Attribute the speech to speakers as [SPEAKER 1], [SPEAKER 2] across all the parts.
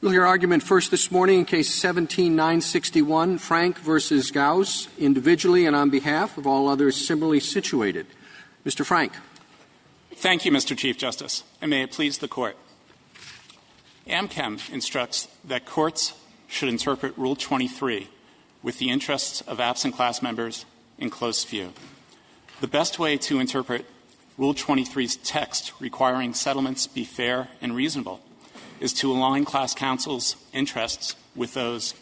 [SPEAKER 1] We'll hear argument first this morning in Case 17-961, Frank v. Gauss, individually and on behalf of all others similarly situated. Mr. Frank.
[SPEAKER 2] Thank you, Mr. Chief Justice, and may it please the Court. AmChem instructs that courts should interpret Rule 23 with the interests of absent class members in close view. The best way to interpret Rule 23's text requiring settlements be fair and reasonable is to align class counsel's interests with those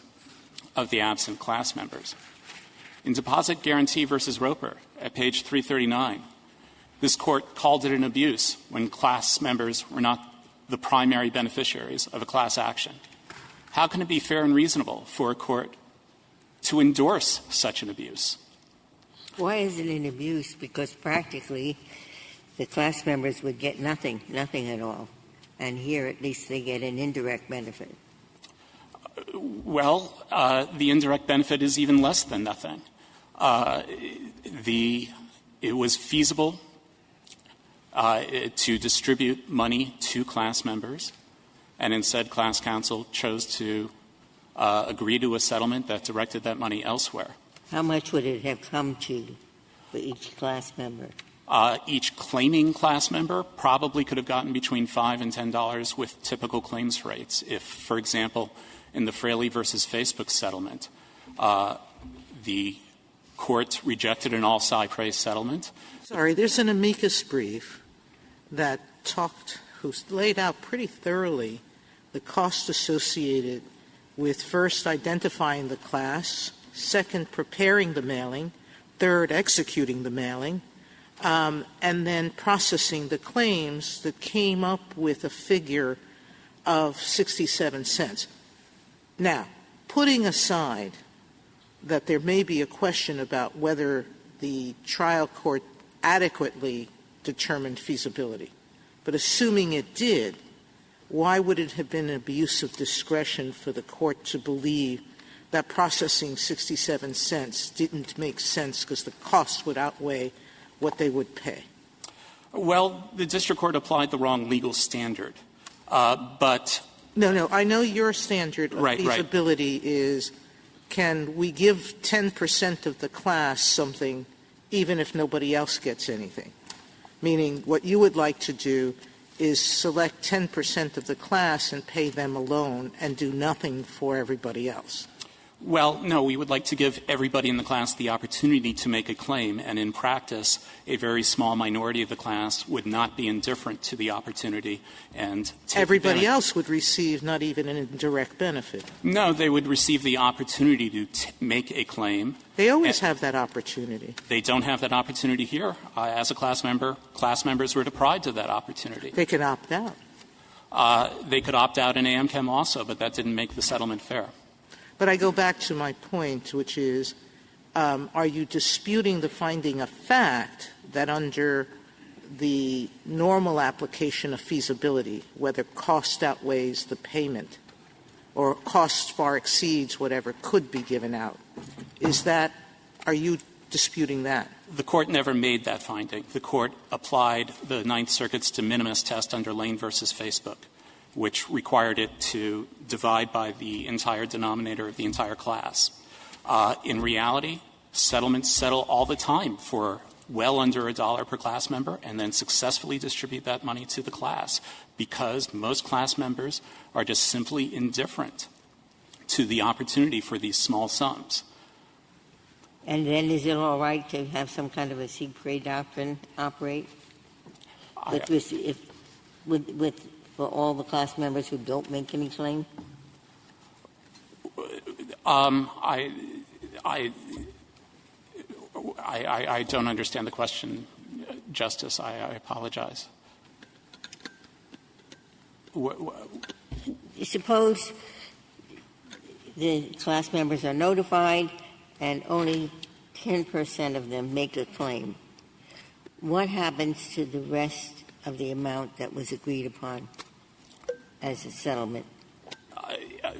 [SPEAKER 2] of the absent class members. In Deposit Guarantee v. Roper at page 339, this Court called it an abuse when class members were not the primary beneficiaries of a class action. How can it be fair and reasonable for a court to endorse such an abuse?
[SPEAKER 3] Why is it an abuse? Because practically the class members would get nothing at all. And here at least they get an indirect benefit.
[SPEAKER 2] Well, the indirect benefit is even less than nothing. It was feasible to distribute money to class members, and instead class counsel chose to agree to a settlement that directed that money elsewhere.
[SPEAKER 3] How much would it have come to for each class member?
[SPEAKER 2] Each claiming class member probably could have gotten between $5 and $10 with typical claims rates. If, for example, in the Fraley versus Facebook settlement, the court rejected an all-cypress settlement.
[SPEAKER 4] Sorry, there's an amicus brief that who's laid out pretty thoroughly the cost associated with first identifying the class, second preparing the mailing, third executing the mailing, and then processing the claims that came up with a figure of 67 cents. Now, putting aside that there may be a question about whether the trial court adequately determined feasibility, but assuming it did, why would it have been an abuse of discretion for the court to believe that processing 67 cents didn't make sense because the cost would outweigh what they would pay?
[SPEAKER 2] Well, the district court applied the wrong legal standard. But
[SPEAKER 4] No, I know your standard of feasibility is, can we give 10% of the class something even if nobody else gets anything? Meaning what you would like to do is select 10% of the class and pay them alone and do nothing for everybody else.
[SPEAKER 2] Well, no, we would like to give everybody in the class the opportunity to make a claim, and in practice, a very small minority of the class would not be indifferent to the opportunity and
[SPEAKER 4] everybody else would receive not even an indirect benefit. No,
[SPEAKER 2] they would receive the opportunity to make a claim.
[SPEAKER 4] They always have that opportunity.
[SPEAKER 2] They don't have that opportunity here. As a class member, class members were deprived of that opportunity.
[SPEAKER 4] They can opt out.
[SPEAKER 2] They could opt out in AmChem also, but that didn't make the settlement fair.
[SPEAKER 4] But I go back to my point, which is, are you disputing the finding of fact that under the normal application of feasibility, whether cost outweighs the payment or cost far exceeds whatever could be given out, are you disputing that?
[SPEAKER 2] The Court never made that finding. The Court applied the Ninth Circuit's de minimis test under Lane versus Facebook, which required it to divide by the entire denominator of the entire class. In reality, settlements settle all the time for well under $1 per class member and then successfully distribute that money to the class because most class members are just simply indifferent to the opportunity for these small sums.
[SPEAKER 3] And then is it all right to have some kind of a secret doctrine operate? For all the class members who don't make any claim?
[SPEAKER 2] I don't understand the question, Justice. I apologize.
[SPEAKER 3] Suppose the class members are notified and only 10% of them make a claim. What happens to the rest of the amount that was agreed upon as a settlement?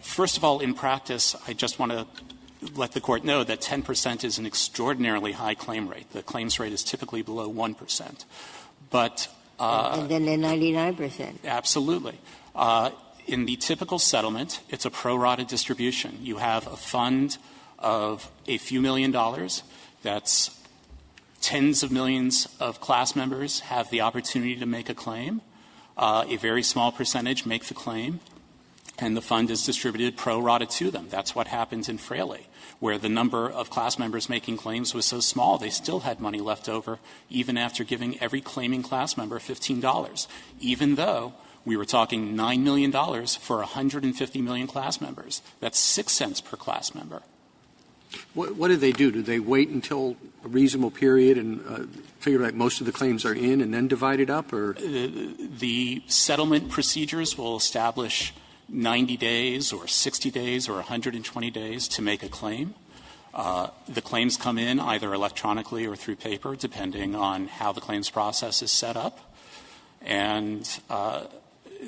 [SPEAKER 2] First of all, in practice, I just want to let the Court know that 10% is an extraordinarily high claim rate. The claims rate is typically below 1%. But
[SPEAKER 3] and then they're 99%.
[SPEAKER 2] Absolutely. in the typical settlement, it's a pro rata distribution. You have a fund of a few $1 million. That's tens of millions of class members have the opportunity to make a claim. A very small percentage make the claim, and the fund is distributed pro rata to them. That's what happens in Fraley, where the number of class members making claims was so small they still had money left over even after giving every claiming class member $15, even though we were talking $9 million for 150 million class members. That's 6 cents per class member.
[SPEAKER 1] What do they do? Do they wait until a reasonable period and figure out most of the claims are in and then divide it up? Or
[SPEAKER 2] the settlement procedures will establish 90 days or 60 days or 120 days to make a claim. The claims come in either electronically or through paper, depending on how the claims process is set up. And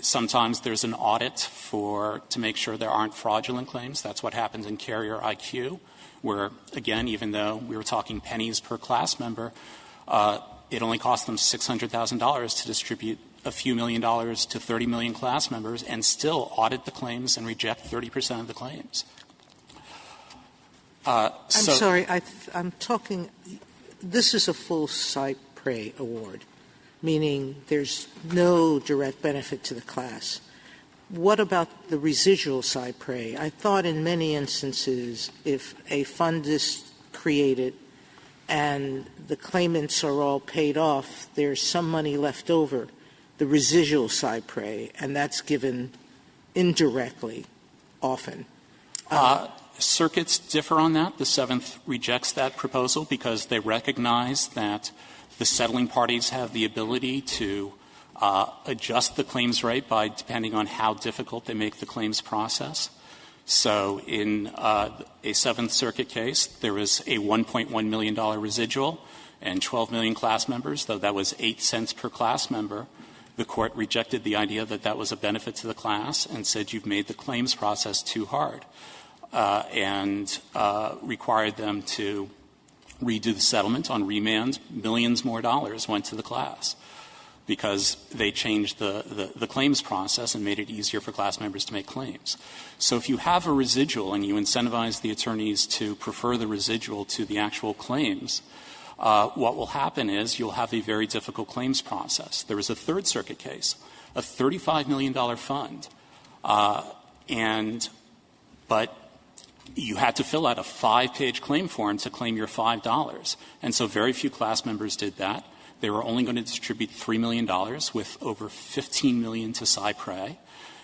[SPEAKER 2] sometimes there's an audit to make sure there aren't fraudulent claims. That's what happens in Carrier IQ, where, again, even though we were talking pennies per class member, it only cost them $600,000 to distribute a few $1 million to 30 million class members and still audit the claims and reject 30% of the claims.
[SPEAKER 4] I'm sorry. I'm talking – this is a full Cypre award, meaning there's no direct benefit to the class. What about the residual Cypre? I thought in many instances if a fund is created and the claimants are all paid off, there's some money left over, the residual Cypre, and that's given indirectly often.
[SPEAKER 2] Circuits differ on that. The Seventh rejects that proposal because they recognize that the settling parties have the ability to adjust the claims rate depending on how difficult they make the claims process. So in a Seventh Circuit case, there was a $1.1 million residual and 12 million class members, though that was 8 cents per class member. The court rejected the idea that that was a benefit to the class and said you've made the claims process too hard and required them to redo the settlement on remand. Millions more dollars went to the class because they changed the claims process and made it easier for class members to make claims. So if you have a residual and you incentivize the attorneys to prefer the residual to the actual claims, what will happen is you'll have a very difficult claims process. There was a Third Circuit case, a $35 million fund, but you had to fill out a 5-page claim form to claim your $5. And so very few class members did that. They were only going to distribute $3 million with over $15 million to Cypre.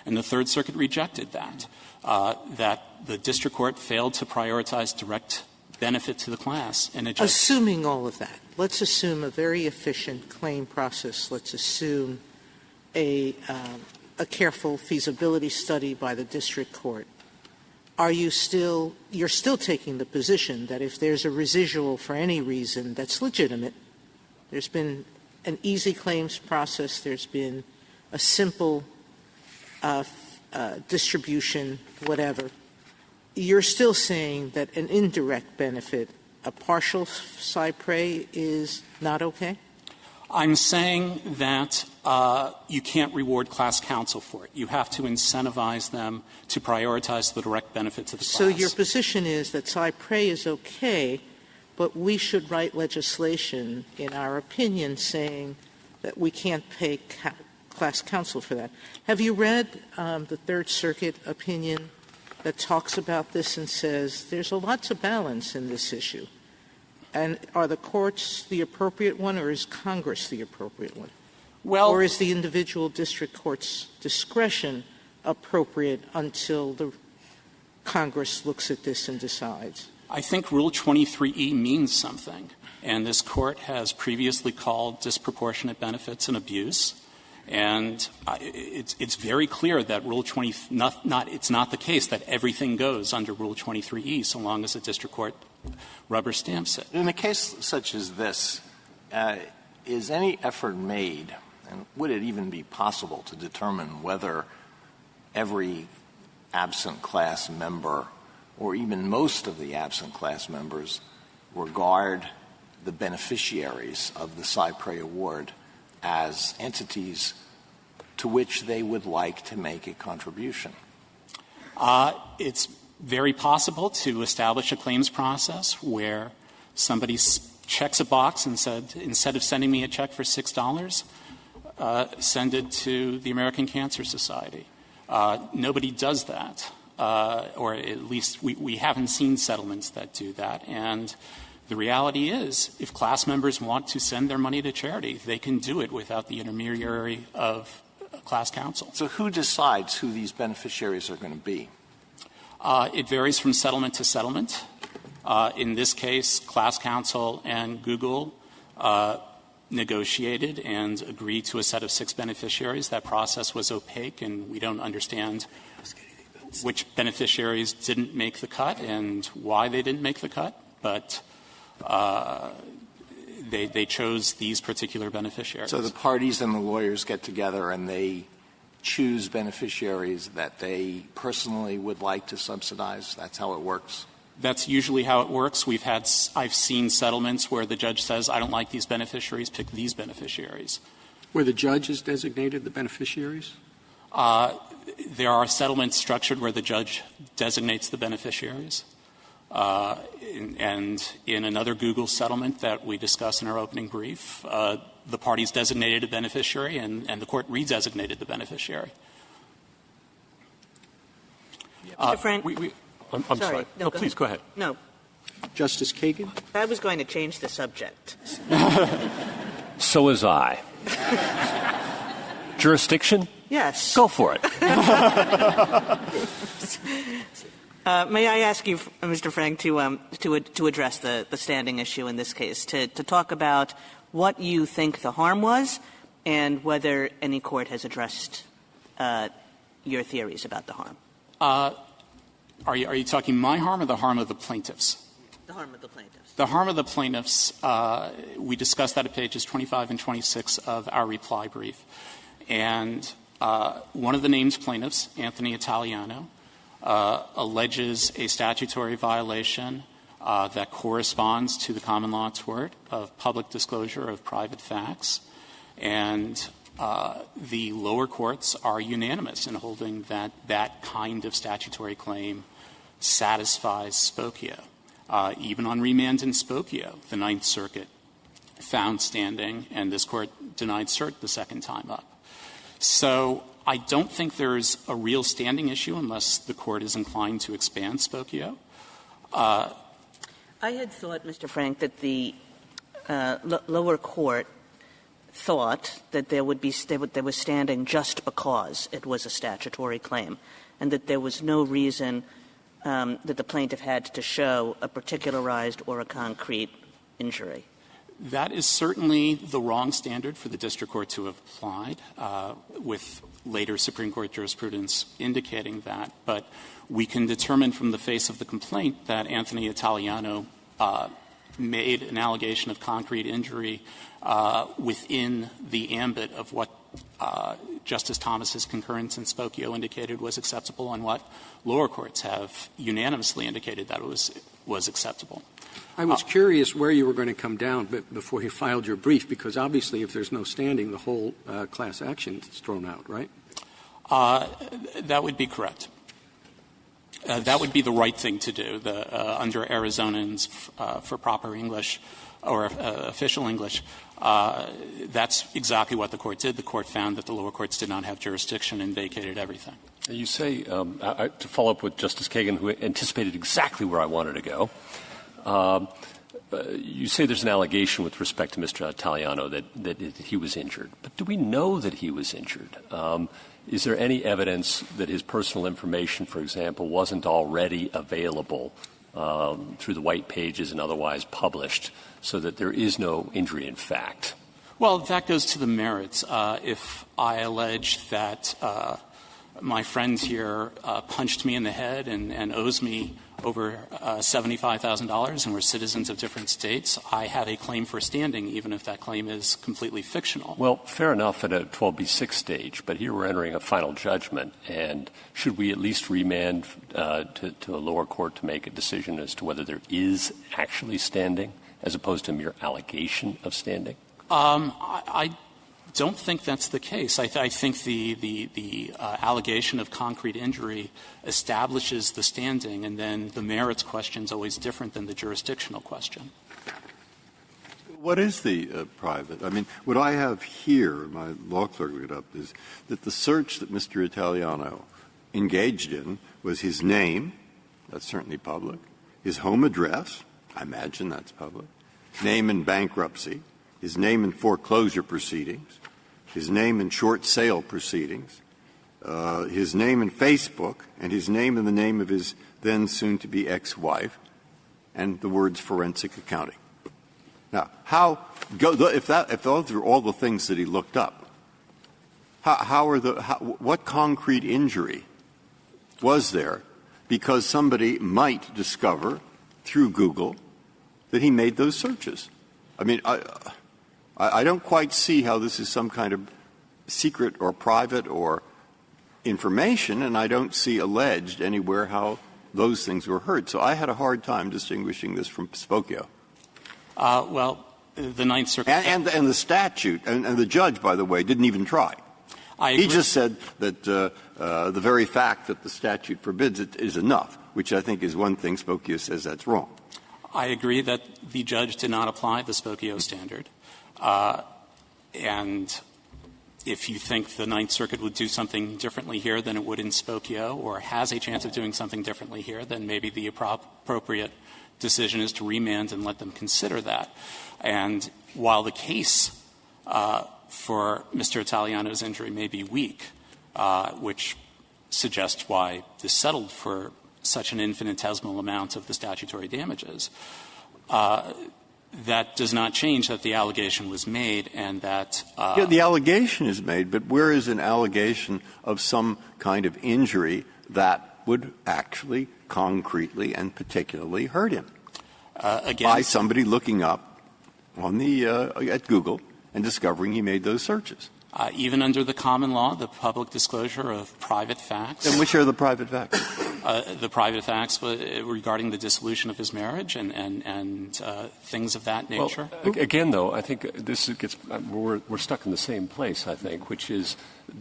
[SPEAKER 2] And the Third Circuit rejected that the district court failed to prioritize direct benefit to the class. And
[SPEAKER 4] assuming all of that, let's assume a very efficient claim process. Let's assume a careful feasibility study by the district court. You're still taking the position that if there's a residual for any reason that's legitimate, there's been an easy claims process, there's been a simple distribution, whatever, you're still saying that an indirect benefit, a partial Cypre, is not okay?
[SPEAKER 2] I'm saying that you can't reward class counsel for it. You have to incentivize them to prioritize the direct benefit to the class.
[SPEAKER 4] So your position is that Cypre is okay, but we should write legislation, in our opinion, saying that we can't pay class counsel for that. Have you read the Third Circuit opinion that talks about this and says there's a lot to balance in this issue? And are the courts the appropriate one, or is Congress the appropriate one?
[SPEAKER 2] Well,
[SPEAKER 4] or is the individual district court's discretion appropriate until the Congress looks at this and decides?
[SPEAKER 2] I think Rule 23E means something. And this Court has previously called disproportionate benefits an abuse. And it's very clear that Rule 20 it's not the case that everything goes under Rule 23E so long as the district court rubber stamps it.
[SPEAKER 5] In a case such as this, is any effort made, and would it even be possible to determine whether every absent class member or even most of the absent class members regard the beneficiaries of the Cypre Award as entities to which they would like to make a contribution?
[SPEAKER 2] It's very possible to establish a claims process where somebody checks a box and said, instead of sending me a check for $6, send it to the American Cancer Society. Nobody does that, or at least we haven't seen settlements that do that. And the reality is, if class members want to send their money to charity, they can do it without the intermediary of class counsel.
[SPEAKER 5] So who decides who these beneficiaries are going to be?
[SPEAKER 2] It varies from settlement to settlement. In this case, class counsel and Google negotiated and agreed to a set of 6 beneficiaries. That process was opaque, and we don't understand which beneficiaries didn't make the cut and why they didn't make the cut. But they chose these particular beneficiaries.
[SPEAKER 5] So the parties and the lawyers get together and they choose beneficiaries that they personally would like to subsidize? That's how it works?
[SPEAKER 2] That's usually how it works. I've seen settlements where the judge says, I don't like these beneficiaries, pick these beneficiaries.
[SPEAKER 1] Where the judge has designated the beneficiaries?
[SPEAKER 2] There are settlements structured where the judge designates the beneficiaries. And in another Google settlement that we discuss in our opening brief, the parties designated a beneficiary and the court redesignated the beneficiary.
[SPEAKER 6] Mr. Frank?
[SPEAKER 7] I'm sorry.
[SPEAKER 6] No,
[SPEAKER 7] please go ahead.
[SPEAKER 6] No,
[SPEAKER 1] Justice Kagan?
[SPEAKER 6] I was going to change the subject.
[SPEAKER 7] So was I. Jurisdiction?
[SPEAKER 6] Yes.
[SPEAKER 7] Go for it.
[SPEAKER 6] May I ask you, Mr. Frank, to address the standing issue in this case, to talk about what you think the harm was and whether any court has addressed your theories about the harm?
[SPEAKER 2] Are you talking my harm or the harm of the plaintiffs?
[SPEAKER 6] The harm of the plaintiffs.
[SPEAKER 2] The harm of the plaintiffs, we discussed that at pages 25 and 26 of our reply brief. And one of the named plaintiffs, Anthony Italiano, alleges a statutory violation that corresponds to the common law tort of public disclosure of private facts. And the lower courts are unanimous in holding that that kind of statutory claim satisfies Spokio. Even on remand in Spokio, the Ninth Circuit found standing, and this court denied cert the second time up. So I don't think there's a real standing issue unless the court is inclined to expand Spokio.
[SPEAKER 6] I had thought, Mr. Frank, that the lower court thought that there was standing just because it was a statutory claim, and that there was no reason that the plaintiff had to show a particularized or a concrete injury.
[SPEAKER 2] That is certainly the wrong standard for the district court to have applied, with later Supreme Court jurisprudence indicating that. But we can determine from the face of the complaint that Anthony Italiano made an allegation of concrete injury within the ambit of what Justice Thomas's concurrence in Spokio indicated was acceptable and what lower courts have unanimously indicated that it was acceptable.
[SPEAKER 1] I was curious where you were going to come down before you filed your brief, because obviously if there's no standing, the whole class action is thrown out, right?
[SPEAKER 2] That would be correct. That would be the right thing to do. Under Arizonans for proper English or official English, that's exactly what the court did. The court found that the lower courts did not have jurisdiction and vacated everything.
[SPEAKER 7] You say, to follow up with Justice Kagan, who anticipated exactly where I wanted to go, you say there's an allegation with respect to Mr. Italiano that he was injured. But do we know that he was injured? Is there any evidence that his personal information, for example, wasn't already available through the white pages and otherwise published so that there is no injury in fact?
[SPEAKER 2] Well, that goes to the merits. If I allege that my friend here punched me in the head and owes me over $75,000 and we're citizens of different states, I have a claim for standing, even if that claim is completely fictional.
[SPEAKER 7] Well, fair enough at a 12b6 stage, but here we're entering a final judgment, and should we at least remand to a lower court to make a decision as to whether there is actually standing as opposed to mere allegation of standing?
[SPEAKER 2] I don't think that's the case. I think the allegation of concrete injury establishes the standing, and then the merits question is always different than the jurisdictional question.
[SPEAKER 8] What is the private? I mean, what I have here, my law clerk looked it up, is that the search that Mr. Italiano engaged in was his name, that's certainly public, his home address, I imagine that's public, name in bankruptcy, his name in foreclosure proceedings, his name in short sale proceedings, his name in Facebook, and his name in the name of his then soon-to-be ex-wife, and the words forensic accounting. Now, if those are all the things that he looked up, what concrete injury was there because somebody might discover through Google that he made those searches? I mean, I don't quite see how this is some kind of secret or private or information, and I don't see alleged anywhere how those things were heard. So I had a hard time distinguishing this from Spokio.
[SPEAKER 2] Well, the Ninth Circuit
[SPEAKER 8] and the statute and the judge, by the way, didn't even try.
[SPEAKER 2] I agree.
[SPEAKER 8] He just said that the very fact that the statute forbids it is enough, which I think is one thing. Spokio says that's wrong.
[SPEAKER 2] I agree that the judge did not apply the Spokio standard. And if you think the Ninth Circuit would do something differently here than it would in Spokio, or has a chance of doing something differently here, then maybe the appropriate decision is to remand and let them consider that. And while the case for Mr. Italiano's injury may be weak, which suggests why this settled for such an infinitesimal amount of the statutory damages, that does not change that the allegation was made and that
[SPEAKER 8] the allegation is made, but where is an allegation of some kind of injury that would actually concretely and particularly hurt him by somebody looking up on the at Google and discovering he made those searches?
[SPEAKER 2] Even under the common law, the public disclosure of private facts.
[SPEAKER 8] And which are the private facts?
[SPEAKER 2] The private facts regarding the dissolution of his marriage and things of that nature.
[SPEAKER 7] Well, again, though, I think this gets we're stuck in the same place, I think, which is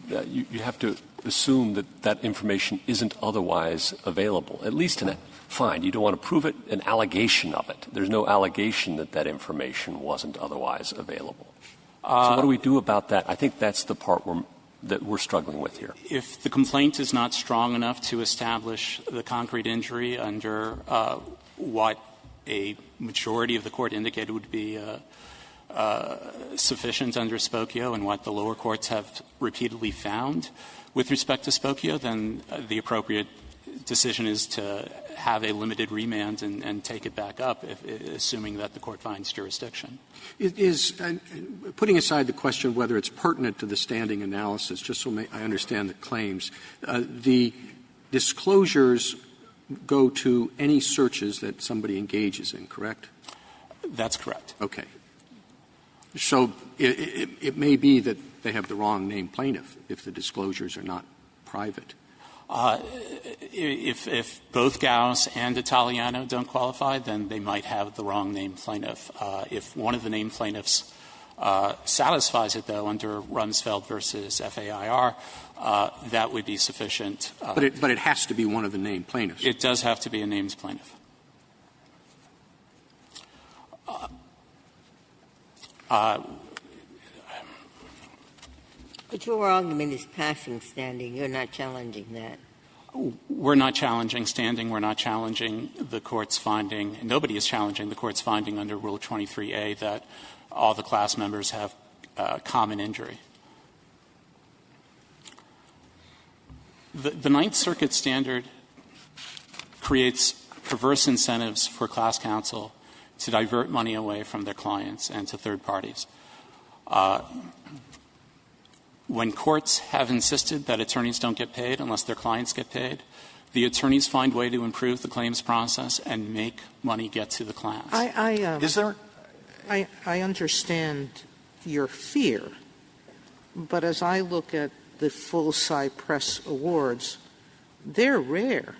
[SPEAKER 7] that you have to assume that that information isn't otherwise available, at least in a fine. You don't want to prove it, an allegation of it. There's no allegation that that information wasn't otherwise available. So what do we do about that? I think that's the part that we're struggling with here.
[SPEAKER 2] If the complaint is not strong enough to establish the concrete injury under what a majority of the court indicated would be sufficient under Spokio and what the lower courts have repeatedly found with respect to Spokio, then the appropriate decision is to have a limited remand and take it back up, assuming that the court finds jurisdiction.
[SPEAKER 1] It is putting aside the question whether it's pertinent to the standing analysis, just so I understand the claims, the disclosures go to any searches that somebody engages in, correct?
[SPEAKER 2] That's correct.
[SPEAKER 1] Okay. So it may be that they have the wrong named plaintiff if the disclosures are not private.
[SPEAKER 2] If both Gauss and Italiano don't qualify, then they might have the wrong named plaintiff. If one of the named plaintiffs satisfies it, though, under Rumsfeld versus FAIR, that would be sufficient.
[SPEAKER 1] But it has to be one of the named plaintiffs.
[SPEAKER 2] It does have to be a named plaintiff.
[SPEAKER 3] But your argument is passing standing. You're not challenging that.
[SPEAKER 2] We're not challenging standing. We're not challenging the Court's finding. Nobody is challenging the Court's finding under Rule 23A that all the class members have common injury. The Ninth Circuit standard creates perverse incentives for class counsel to divert money away from their clients and to third parties. When courts have insisted that attorneys don't get paid unless their clients get paid, the attorneys find a way to improve the claims process and make money get to the class.
[SPEAKER 4] Is there? I understand your fear, but as I look at the full Cypress Awards, they're rare.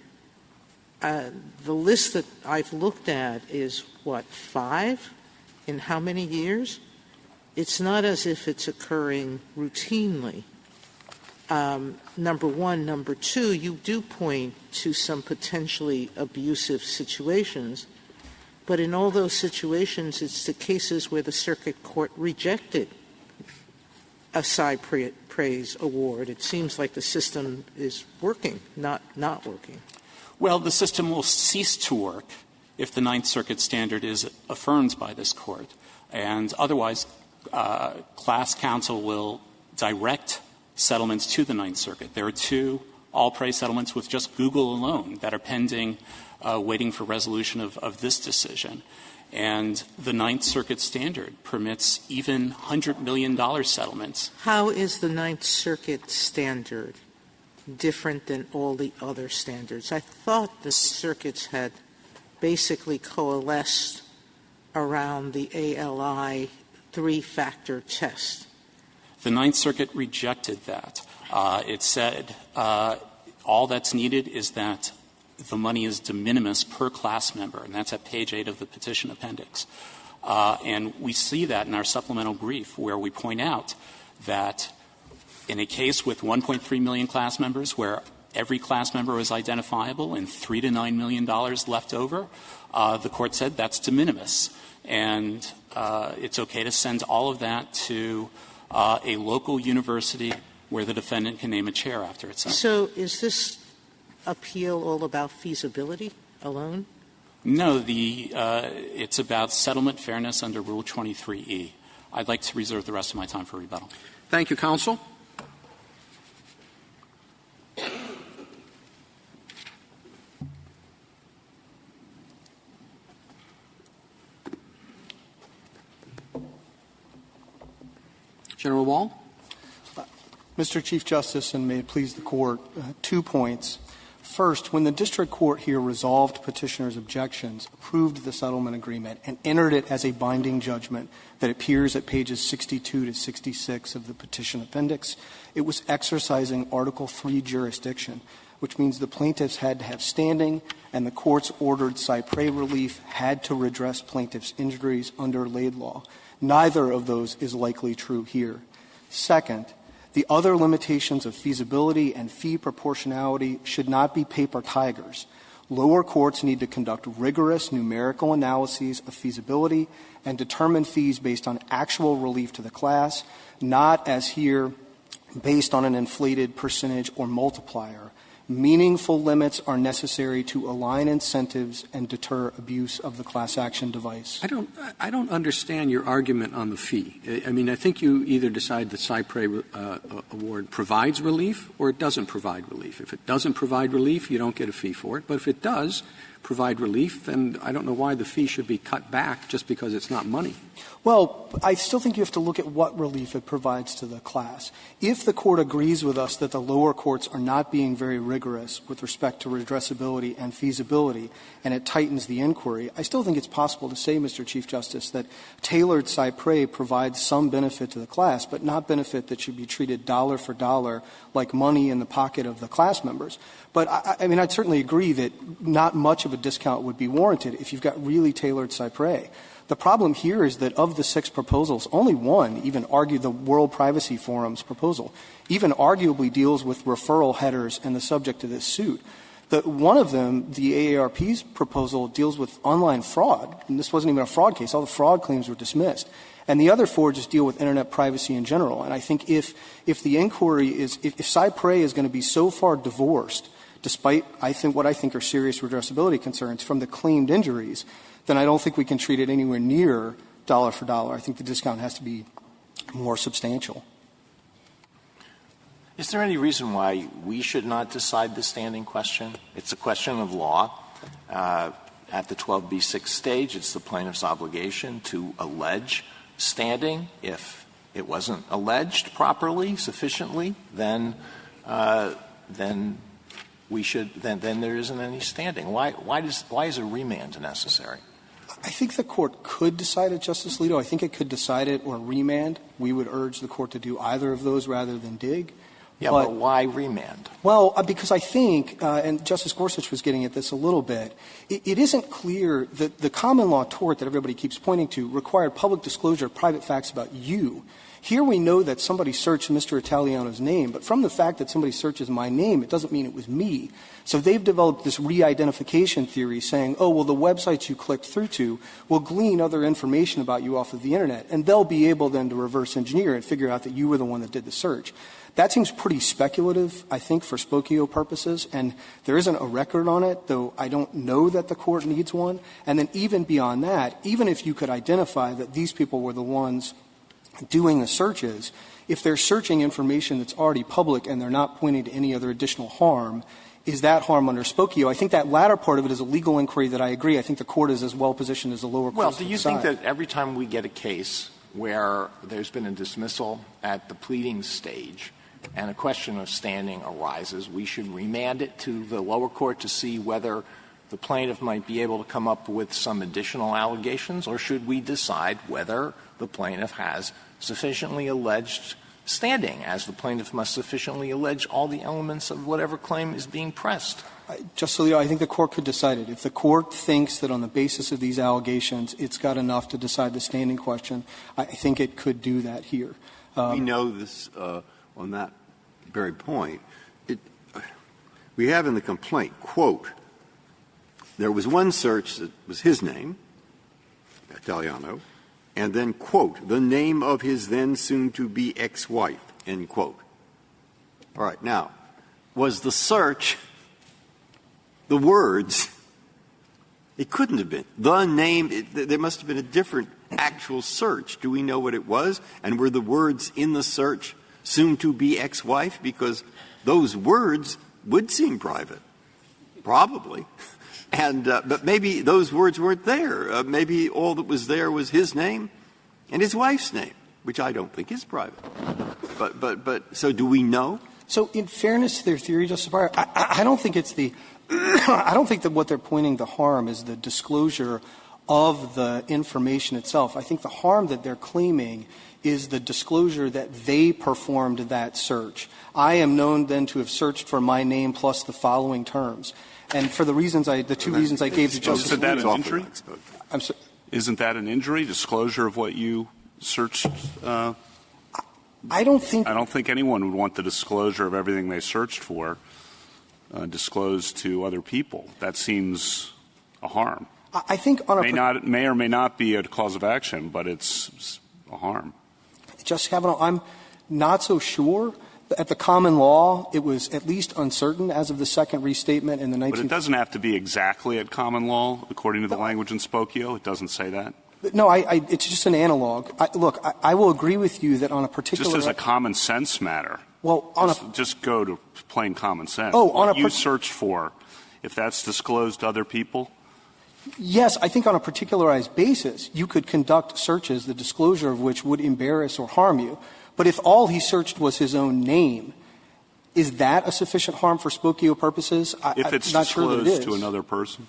[SPEAKER 4] The list that I've looked at is, 5 in how many years? it's not as if it's occurring routinely. Number one. Number two, you do point to some potentially abusive situations, but in all those situations, it's the cases where the circuit court rejected a praise award. It seems like the system is working, not working.
[SPEAKER 2] Well, the system will cease to work if the Ninth Circuit standard is affirmed by this Court. And otherwise, class counsel will direct settlements to the Ninth Circuit. There are 2 all-praise settlements with just Google alone that are pending, waiting for resolution of this decision. And the Ninth Circuit standard permits even $100 million settlements.
[SPEAKER 4] How is the Ninth Circuit standard different than all the other standards? I thought the circuits had basically coalesced around the ALI 3-factor test.
[SPEAKER 2] The Ninth Circuit rejected that. It said all that's needed is that the money is de minimis per class member, and that's at page 8 of the petition appendix. And we see that in our supplemental brief, where we point out that in a case with 1.3 million class members, where every class member is identifiable and $3 to $9 million left over, the Court said that's de minimis. And it's okay to send all of that to a local university where the defendant can name a chair after itself.
[SPEAKER 4] So is this appeal all about feasibility alone?
[SPEAKER 2] No, it's about settlement fairness under Rule 23E. I'd like to reserve the rest of my time for rebuttal.
[SPEAKER 1] Thank you, counsel. General Wall.
[SPEAKER 9] Mr. Chief Justice, and may it please the Court, 2 points. First, when the district court here resolved petitioner's objections, approved the settlement agreement, and entered it as a binding judgment that appears at pages 62 to 66 of the petition appendix, it was exercising Article III jurisdiction, which means the plaintiffs had to have standing, and the court's ordered cypre relief had to redress plaintiffs' injuries under laid law. Neither of those is likely true here. Second, the other limitations of feasibility and fee proportionality should not be paper tigers. Lower courts need to conduct rigorous numerical analyses of feasibility and determine fees based on actual relief to the class, not, as here, based on an inflated percentage or multiplier. Meaningful limits are necessary to align incentives and deter abuse of the class action device.
[SPEAKER 1] I don't understand your argument on the fee. I mean, I think you either decide the cypre award provides relief or it doesn't provide relief. If it doesn't provide relief, you don't get a fee for it. But if it does provide relief, then I don't know why the fee should be cut back just because it's not money.
[SPEAKER 9] Well, I still think you have to look at what relief it provides to the class. If the Court agrees with us that the lower courts are not being very rigorous with respect to redressability and feasibility, and it tightens the inquiry, I still think it's possible to say, Mr. Chief Justice, that tailored cypre provides some benefit to the class, but not benefit that should be treated dollar for dollar like money in the pocket of the class members. But, I mean, I'd certainly agree that not much of a discount would be warranted if you've got really tailored cypre. The problem here is that of the 6 proposals, only one even argued the World Privacy Forum's proposal, even arguably deals with referral headers and the subject of this suit. One of them, the AARP's proposal, deals with online fraud, and this wasn't even a fraud case. All the fraud claims were dismissed. And the other 4 just deal with Internet privacy in general. And I think if the inquiry is – if cypre is going to be so far divorced, despite what I think are serious redressability concerns from the claimed injuries, then I don't think we can treat it anywhere near dollar for dollar. I think the discount has to be more substantial.
[SPEAKER 5] Is there any reason why we should not decide the standing question? It's a question of law. At the 12b6 stage, it's the plaintiff's obligation to allege standing. If it wasn't alleged properly, sufficiently, then we should then there isn't any standing. Why is a remand necessary?
[SPEAKER 9] I think the Court could decide it, Justice Alito. I think it could decide it or remand. We would urge the Court to do either of those rather than dig.
[SPEAKER 5] Yeah, but why remand?
[SPEAKER 9] Well, because I think, and Justice Gorsuch was getting at this a little bit, it isn't clear that the common law tort that everybody keeps pointing to required public disclosure of private facts about you. Here we know that somebody searched Mr. Italiano's name, but from the fact that somebody searches my name, it doesn't mean it was me. So they've developed this re-identification theory saying, oh, well, the websites you clicked through to will glean other information about you off of the Internet, and they'll be able then to reverse engineer and figure out that you were the one that did the search. That seems pretty speculative, I think, for Spokio purposes, and there isn't a record on it, though I don't know that the Court needs one. And then even beyond that, even if you could identify that these people were the ones doing the searches, if they're searching information that's already public and they're not pointing to any other additional harm, is that harm under Spokio? I think that latter part of it is a legal inquiry that I agree. I think the Court is as well positioned as the lower court.
[SPEAKER 5] Well, do you think that every time we get a case where there's been a dismissal at the pleading stage and a question of standing arises, we should remand it to the lower court to see whether the plaintiff might be able to come up with some additional allegations, or should we decide whether the plaintiff has sufficiently alleged standing, as the plaintiff must sufficiently allege all the elements of whatever claim is being pressed?
[SPEAKER 9] Justice Alito, I think the Court could decide it. If the Court thinks that on the basis of these allegations it's got enough to decide the standing question, I think it could do that here.
[SPEAKER 8] We know this on that very point. We have in the complaint, quote, there was one search that was his name, Italiano, and then, quote, the name of his then soon-to-be ex-wife, end quote. All right. Now, was the search the words? It couldn't have been. The name, there must have been a different actual search. Do we know what it was? And were the words in the search soon-to-be ex-wife? Because those words would seem private, probably. And but maybe those words weren't there. Maybe all that was there was his name and his wife's name, which I don't think is private. But so do we know?
[SPEAKER 9] So in fairness to their theory, Justice Breyer, I don't think it's the I don't think that what they're pointing to harm is the disclosure of the information itself. I think the harm that they're claiming is the disclosure that they performed that search. I am known then to have searched for my name plus the following terms. And for the reasons the two reasons I gave to Justice
[SPEAKER 10] Isn't that an injury?
[SPEAKER 9] I'm sorry.
[SPEAKER 10] Isn't that an injury, disclosure of what you searched?
[SPEAKER 9] I don't think
[SPEAKER 10] anyone would want the disclosure of everything they searched for disclosed to other people. That seems a harm.
[SPEAKER 9] I think on
[SPEAKER 10] may or may not be a cause of action, but it's a harm.
[SPEAKER 9] Justice Kavanaugh, I'm not so sure. At the common law, it was at least uncertain as of the second restatement in the 19th.
[SPEAKER 10] But it doesn't have to be exactly at common law, according to the language in Spokio. It doesn't say that.
[SPEAKER 9] No, it's just an analog. Look, I will agree with you that on a particular.
[SPEAKER 10] Just as a common sense matter.
[SPEAKER 9] Well,
[SPEAKER 10] just go to plain common sense.
[SPEAKER 9] Oh,
[SPEAKER 10] what you searched for, if that's disclosed to other people.
[SPEAKER 9] Yes, I think on a particularized basis, you could conduct searches, the disclosure of which would embarrass or harm you. But if all he searched was his own name, is that a sufficient harm for Spokio purposes?
[SPEAKER 10] If it's
[SPEAKER 9] I'm not sure that it is.
[SPEAKER 10] disclosed to another person?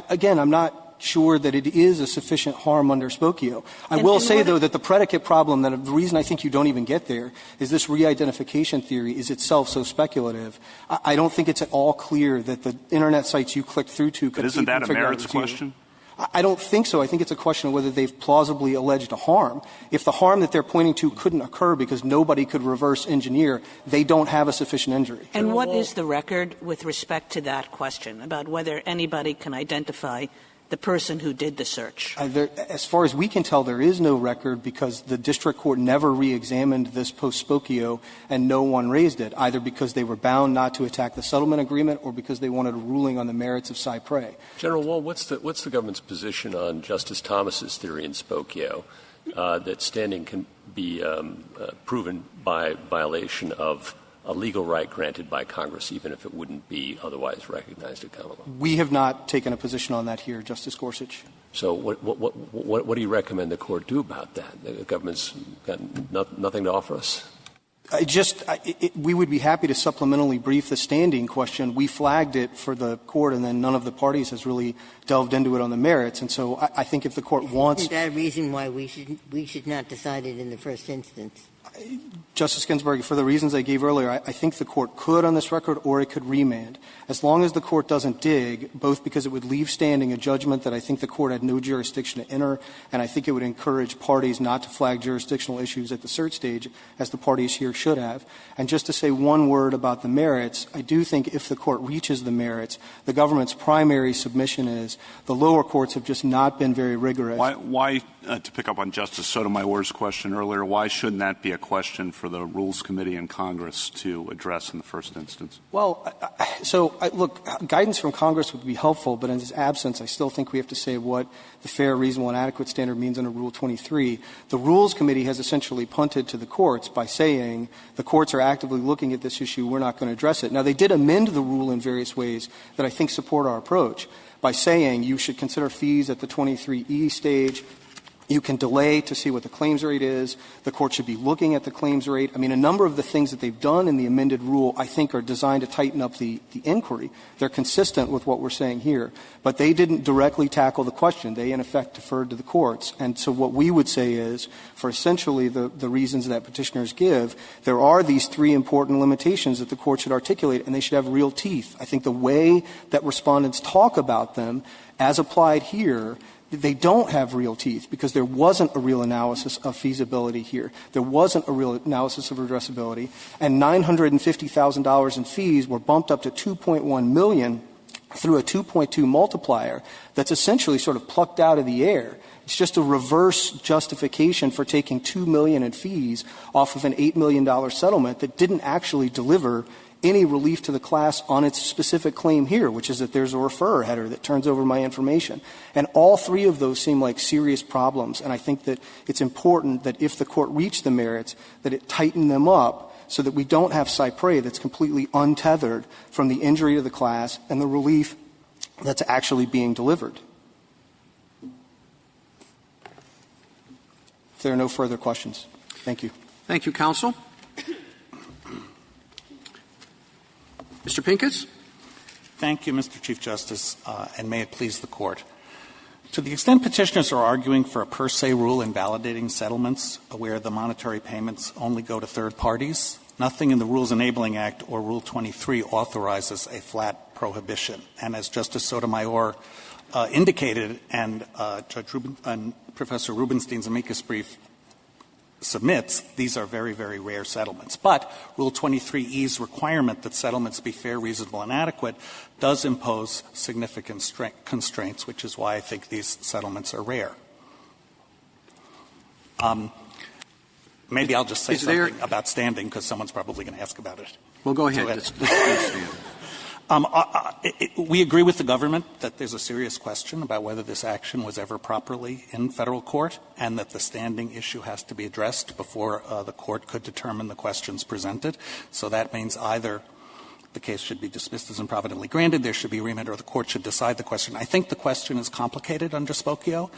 [SPEAKER 9] Again, I'm not sure that it is a sufficient harm under Spokio. I will say, though, that the predicate problem, that the reason I think you don't even get there is this re-identification theory is itself so speculative. I don't think it's at all clear that the Internet sites you clicked through to could
[SPEAKER 10] Isn't that a
[SPEAKER 9] figure out
[SPEAKER 10] merits
[SPEAKER 9] it was you.
[SPEAKER 10] question?
[SPEAKER 9] I don't think so. I think it's a question of whether they've plausibly alleged a harm. If the harm that they're pointing to couldn't occur because nobody could reverse engineer, they don't have a sufficient injury.
[SPEAKER 6] And what is the record with respect to that question, about whether anybody can identify the person who did the search?
[SPEAKER 9] As far as we can tell, there is no record because the district court never reexamined this post-Spokio and no one raised it, either because they were bound not to attack the settlement agreement or because they wanted a ruling on the merits of Cypre.
[SPEAKER 7] General Wall, what's the government's position on Justice Thomas's theory in Spokio that standing can be proven by violation of a legal right granted by Congress, even if it wouldn't be otherwise recognized at common law?
[SPEAKER 9] We have not taken a position on that here, Justice Gorsuch.
[SPEAKER 7] So what do you recommend the Court do about that? The government's got nothing to offer us?
[SPEAKER 9] We would be happy to supplementally brief the standing question. We flagged it for the Court, and then none of the parties has really delved into it on the merits. And so I think if the Court wants —
[SPEAKER 3] Isn't that a reason why we should not decide it in the first instance?
[SPEAKER 9] Justice Ginsburg, for the reasons I gave earlier, I think the Court could on this record or it could remand. As long as the Court doesn't dig, both because it would leave standing a judgment that I think the Court had no jurisdiction to enter, and I think it would encourage parties not to flag jurisdictional issues at the cert stage, as the parties here should have. And just to say one word about the merits, I do think if the Court reaches the merits, the government's primary submission is the lower courts have just not been very rigorous.
[SPEAKER 10] Why to pick up on Justice Sotomayor's question earlier, why shouldn't that be a question for the Rules Committee in Congress to address in the first instance?
[SPEAKER 9] Well, look, guidance from Congress would be helpful, but in its absence, I still think we have to say what the fair, reasonable, and adequate standard means under Rule 23. The Rules Committee has essentially punted to the courts by saying the courts are actively looking at this issue, we're not going to address it. Now, they did amend the rule in various ways that I think support our approach by saying you should consider fees at the 23E stage. You can delay to see what the claims rate is. The Court should be looking at the claims rate. I mean, a number of the things that they've done in the amended rule, I think, are designed to tighten up the inquiry. They're consistent with what we're saying here. But they didn't directly tackle the question. They, in effect, deferred to the courts. And so what we would say is, for essentially the reasons that petitioners give, there are these three important limitations that the Court should articulate, and they should have real teeth. I think the way that respondents talk about them, as applied here, they don't have real teeth because there wasn't a real analysis of feasibility here. There wasn't a real analysis of redressability. And $950,000 in fees were bumped up to $2.1 million through a 2.2 multiplier that's essentially sort of plucked out of the air. It's just a reverse justification for taking $2 million in fees off of an $8 million settlement that didn't actually deliver any relief to the class on its specific claim here, which is that there's a referrer header that turns over my information. And all three of those seem like serious problems, and I think that it's important that if the Court reached the merits, that it tighten them up so that we don't have cypre that's completely untethered from the injury to the class and the relief that's actually being delivered. If there are no further questions, thank you.
[SPEAKER 1] Thank you, counsel. Mr. Pincus.
[SPEAKER 11] Thank you, Mr. Chief Justice, and may it please the Court. To the extent petitioners are arguing for a per se rule invalidating settlements where the monetary payments only go to third parties, nothing in the Rules Enabling Act or Rule 23 authorizes a flat prohibition. And as Justice Sotomayor indicated, and Professor Rubenstein's amicus brief submits, these are very, very rare settlements. But Rule 23E's requirement that settlements be fair, reasonable, and adequate does impose significant constraints, which is why I think these settlements are rare. Maybe I'll just say something about standing, because someone's probably going to ask about it.
[SPEAKER 1] Well, go ahead.
[SPEAKER 11] We agree with the government that there's a serious question about whether this action was ever properly in federal court, and that the standing issue has to be addressed before the court could determine the questions presented. So that means either the case should be dismissed as improvidently granted, there should be remand, or the court should decide the question. I think the question is complicated under Spokio.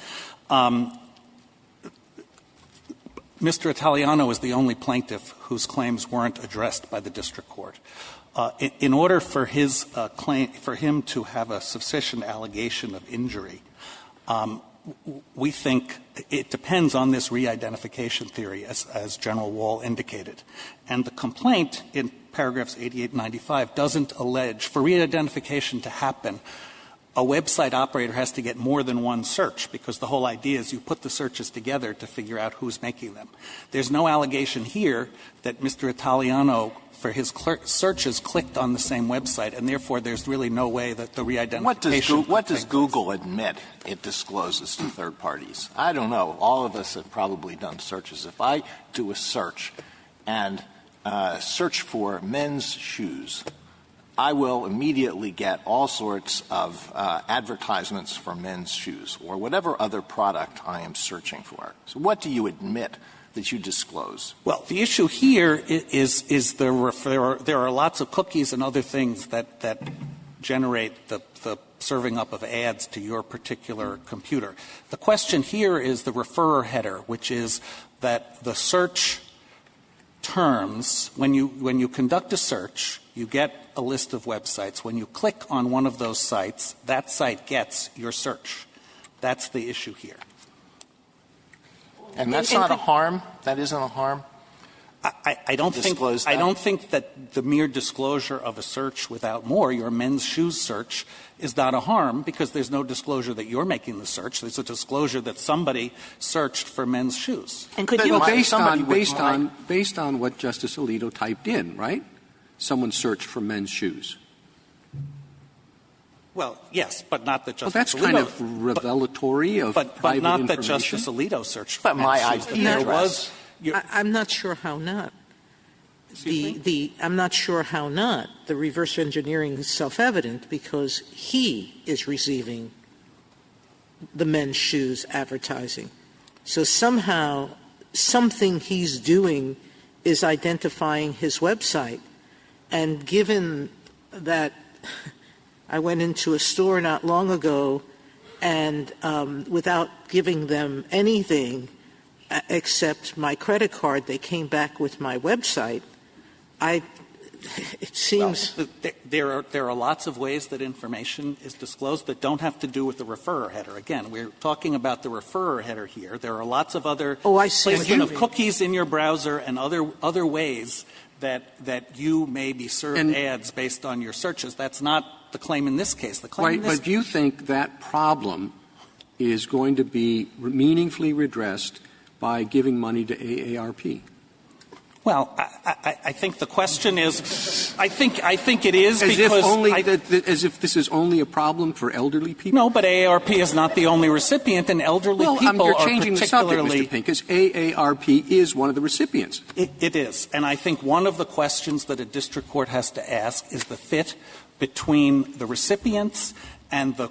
[SPEAKER 11] Mr. Italiano is the only plaintiff whose claims weren't addressed by the district court. In order for his claim, for him to have a sufficient allegation of injury, we think it depends on this re-identification theory, as General Wall indicated. And the complaint in paragraphs 88 and 95 doesn't allege, for re-identification to happen, a website operator has to get more than one search, because the whole idea is you put the searches together to figure out who's making them. There's no allegation here that Mr. Italiano, for his searches, clicked on the same website, and therefore there's really no way that the re-identification.
[SPEAKER 5] What does Google admit it discloses to third parties? I don't know. All of us have probably done searches. If I do a search and search for men's shoes, I will immediately get all sorts of advertisements for men's shoes or whatever other product I am searching for. So what do you admit that you disclose?
[SPEAKER 11] Well, the issue here is there are lots of cookies and other things that generate the serving up of ads to your particular computer. The question here is the referrer header, which is that the search terms, when you conduct a search, you get a list of websites. When you click on one of those sites, that site gets your search. That's the issue here.
[SPEAKER 5] And that's not a harm? That isn't a harm?
[SPEAKER 11] I don't think that the mere disclosure of a search without more, your men's shoes search, is not a harm because there's no disclosure that you're making the search. There's a disclosure that somebody searched for men's shoes.
[SPEAKER 6] And could you
[SPEAKER 1] based on what Justice Alito typed in, right? Someone searched for men's shoes.
[SPEAKER 11] Well, yes, but not that Justice
[SPEAKER 1] Alito. Well, that's kind of revelatory of private
[SPEAKER 11] but not
[SPEAKER 1] information.
[SPEAKER 11] That Justice Alito searched for
[SPEAKER 5] but
[SPEAKER 11] men's
[SPEAKER 5] my
[SPEAKER 11] shoes.
[SPEAKER 5] IP address.
[SPEAKER 4] I'm not sure how not. I'm not sure how not. The reverse engineering is self-evident because he is receiving the men's shoes advertising. So somehow something he's doing is identifying his website. And given that I went into a store not long ago and without giving them anything except my credit card, they came back with my website. It seems
[SPEAKER 11] there are lots of ways that information is disclosed that don't have to do with the referrer header. Again, we're talking about the referrer header here. There are lots of other placement of cookies in your browser and other ways that you may be served ads based on your searches. That's not the claim in this case. The claim in this
[SPEAKER 1] but do you think that problem is going to be meaningfully redressed by giving money to AARP?
[SPEAKER 11] Well, I think the question is, I think it is
[SPEAKER 1] as
[SPEAKER 11] because
[SPEAKER 1] as if this is only a problem for elderly people.
[SPEAKER 11] No, but AARP is not the only recipient, and elderly people
[SPEAKER 1] you're
[SPEAKER 11] are
[SPEAKER 1] changing
[SPEAKER 11] particularly.
[SPEAKER 1] The subject, Mr. Pink, because AARP is one of the recipients.
[SPEAKER 11] It is, and I think one of the questions that a district court has to ask is the fit between the recipients and the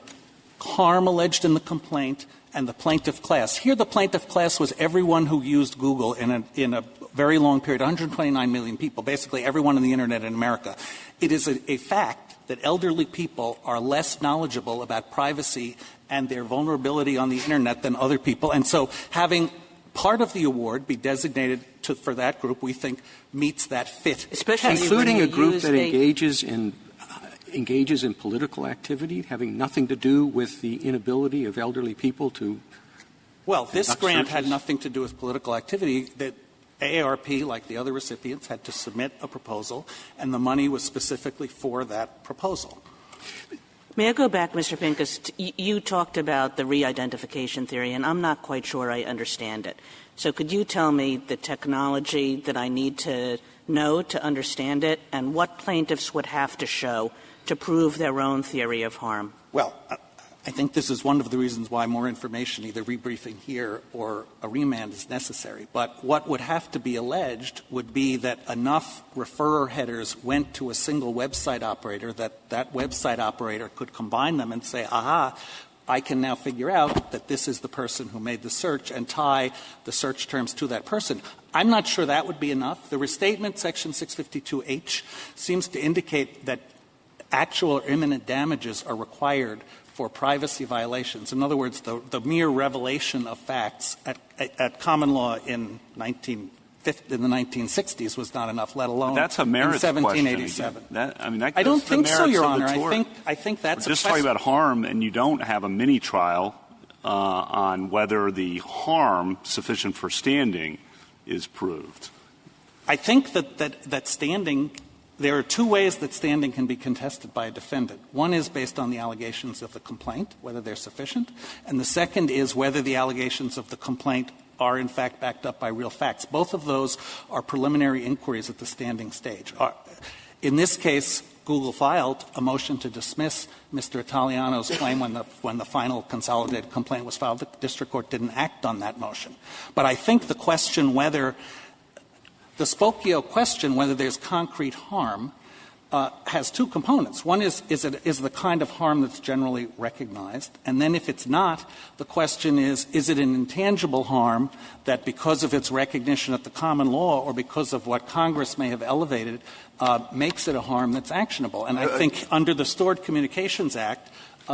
[SPEAKER 11] harm alleged in the complaint and the plaintiff class. Here, the plaintiff class was everyone who used Google in a very long period, 129 million people, basically everyone on the Internet in America. It is a fact that elderly people are less knowledgeable about privacy and their vulnerability on the Internet than other people. And so having part of the award be designated for that group, we think, meets that fit.
[SPEAKER 6] Especially
[SPEAKER 1] including a group that engages in political activity, having nothing to do with the inability of elderly people to.
[SPEAKER 11] Well, this grant had nothing to do with political activity. That AARP, like the other recipients, had to submit a proposal, and the money was specifically for that proposal.
[SPEAKER 6] May I go back, Mr. Pincus? You talked about the re-identification theory, and I'm not quite sure I understand it. So could you tell me the technology that I need to know to understand it, and what plaintiffs would have to show to prove their own theory of harm?
[SPEAKER 11] Well, I think this is one of the reasons why more information, either rebriefing here or a remand, is necessary. But what would have to be alleged would be that enough referrer headers went to a single website operator that that website operator could combine them and say, aha, I can now figure out that this is the person who made the search and tie the search terms to that person. I'm not sure that would be enough. The restatement, Section 652H, seems to indicate that actual or imminent damages are required for privacy violations. In other words, the mere revelation of facts at common law in the 1960s was not enough, let alone
[SPEAKER 10] that's a merits
[SPEAKER 11] in 1787.
[SPEAKER 10] Question.
[SPEAKER 11] I don't think so, Your Honor. I think that's
[SPEAKER 10] We're just talking about harm, and you don't have a mini trial on whether the harm sufficient for standing is proved.
[SPEAKER 11] I think that standing. There are two ways that standing can be contested by a defendant. One is based on the allegations of the complaint, whether they're sufficient, and the second is whether the allegations of the complaint are in fact backed up by real facts. Both of those are preliminary inquiries at the standing stage. In this case, Google filed a motion to dismiss Mr. Italiano's claim when the final consolidated complaint was filed. The district court didn't act on that motion. But I think the question whether the Spokio question, whether there's concrete harm, has two components. One is the kind of harm that's generally recognized? And then if it's not, the question is it an intangible harm that because of its recognition at the common law or because of what Congress may have elevated makes it a harm that's actionable? And I think under the Stored Communications Act,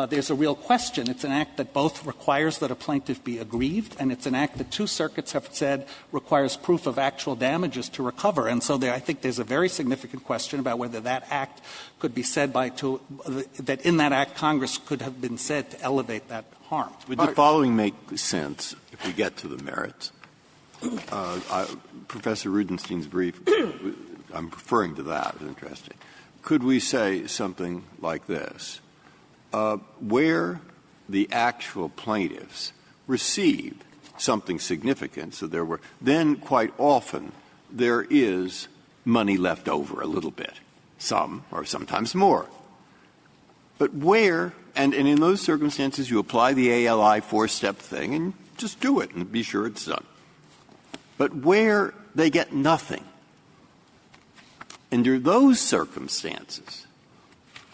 [SPEAKER 11] there's a real question. It's an act that both requires that a plaintiff be aggrieved, and it's an act that two circuits have said requires proof of actual damages to recover. And so I think there's a very significant question about whether that act could be said that in that act Congress could have been said to elevate that harm.
[SPEAKER 8] Would the following make sense if we get to the merits? Professor Rudenstein's brief, I'm referring to that, it's interesting. Could we say something like this? Where the actual plaintiffs received something significant, so there were, then quite often there is money left over a little bit, some or sometimes more. But where, and in those circumstances you apply the ALI four-step thing and just do it and be sure it's done. But where they get nothing, under those circumstances,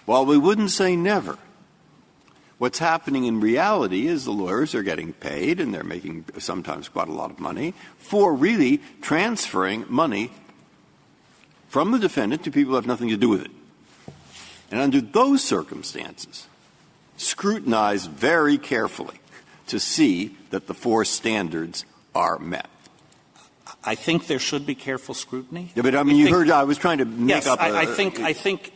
[SPEAKER 8] while we wouldn't say never, what's happening in reality is the lawyers are getting paid, and they're making sometimes quite a lot of money, for really transferring money from the defendant to people who have nothing to do with it. And under those circumstances, scrutinize very carefully to see that the four standards are met.
[SPEAKER 11] I think there should be careful scrutiny.
[SPEAKER 8] Yeah, but I mean, you heard I was trying to make up
[SPEAKER 11] I think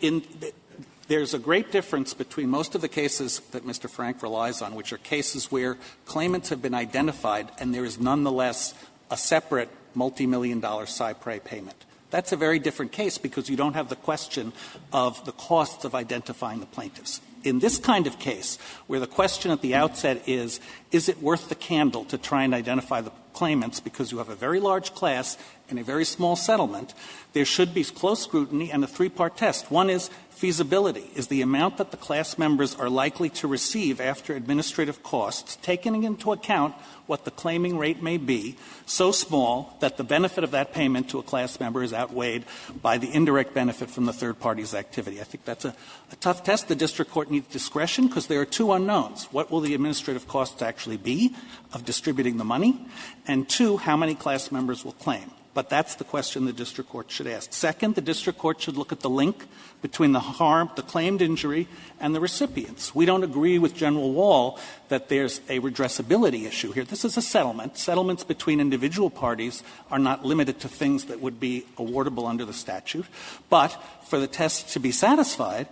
[SPEAKER 11] there's a great difference between most of the cases that Mr. Frank relies on, which are cases where claimants have been identified and there is nonetheless a separate multi-million-dollar cypre payment. That's a very different case because you don't have the question of the costs of identifying the plaintiffs. In this kind of case, where the question at the outset is it worth the candle to try and identify the claimants because you have a very large class and a very small settlement, there should be close scrutiny and a three-part test. One is feasibility. Is the amount that the class members are likely to receive after administrative costs, taking into account what the claiming rate may be, so small that the benefit of that payment to a class member is outweighed by the indirect benefit from the third party's activity? I think that's a tough test. The district court needs discretion because there are two unknowns. What will the administrative costs actually be of distributing the money? And two, how many class members will claim? But that's the question the district court should ask. Second, the district court should look at the link between the harm, the claimed injury, and the recipients. We don't agree with General Wall that there's a redressability issue here. This is a settlement. Settlements between individual parties are not limited to things that would be awardable under the statute. But for the test to be satisfied,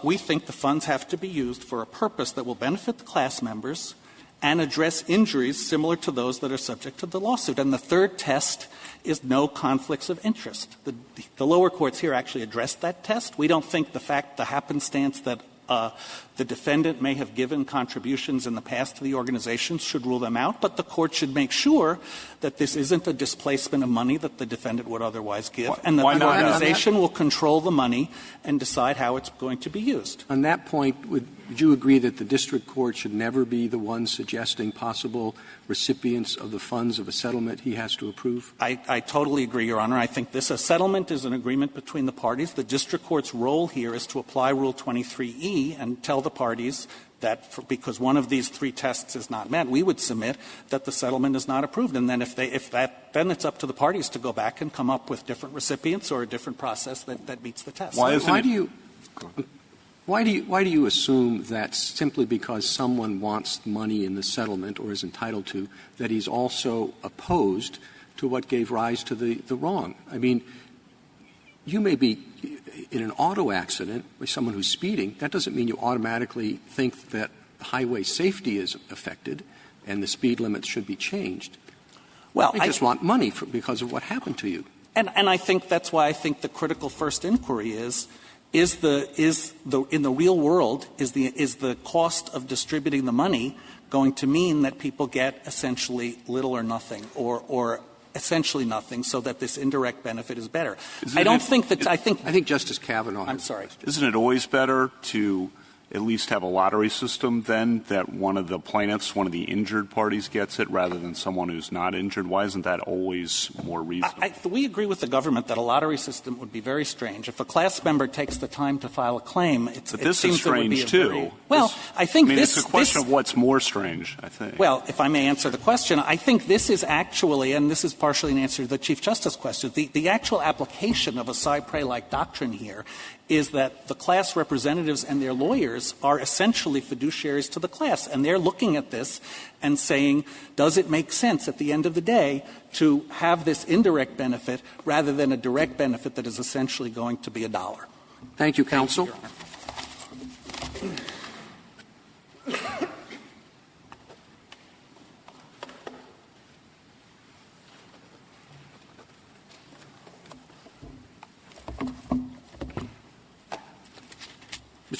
[SPEAKER 11] we think the funds have to be used for a purpose that will benefit the class members and address injuries similar to those that are subject to the lawsuit. And the third test is no conflicts of interest. The lower courts here actually addressed that test. We don't think the happenstance that the defendant may have given contributions in the past to the organizations should rule them out, but the court should make sure that this isn't a displacement of money that the defendant would otherwise give, and that the organization will control the money and decide how it's going to be used.
[SPEAKER 1] On that point, would you agree that the district court should never be the one suggesting possible recipients of the funds of a settlement he has to approve?
[SPEAKER 11] I totally agree, Your Honor. I think a settlement is an agreement between the parties. The district court's role here is to apply Rule 23E and tell the parties that because one of these three tests is not met, we would submit that the settlement is not approved. And then then it's up to the parties to go back and come up with different recipients or a different process that meets the test.
[SPEAKER 1] Why do you assume that simply because someone wants money in the settlement or is entitled to, that he's also opposed to what gave rise to the wrong? I mean, you may be in an auto accident with someone who's speeding. That doesn't mean you automatically think that highway safety is affected and the speed limits should be changed.
[SPEAKER 11] Well,
[SPEAKER 1] I just want money because of what happened to you.
[SPEAKER 11] And I think that's why I think the critical first inquiry is in the real world, is the cost of distributing the money going to mean that people get essentially little or nothing or essentially nothing so that this indirect benefit is better? I think
[SPEAKER 1] Justice Kavanaugh.
[SPEAKER 11] I'm sorry.
[SPEAKER 10] Isn't it always better to at least have a lottery system then that one of the plaintiffs, one of the injured parties gets it rather than someone who's not injured? Why isn't that always more reasonable?
[SPEAKER 11] We agree with the government that a lottery system would be very strange. If a class member takes the time to file a claim,
[SPEAKER 10] this is strange too.
[SPEAKER 11] It's
[SPEAKER 10] a question of what's more strange, I think.
[SPEAKER 11] Well, if I may answer the question, I think this is actually, and this is partially an answer to the Chief Justice question, the actual application of a cypre-like doctrine here is that the class representatives and their lawyers are essentially fiduciaries to the class, and they're looking at this and saying, does it make sense at the end of the day to have this indirect benefit rather than a direct benefit that is essentially going to be $1?
[SPEAKER 1] Thank you, counsel.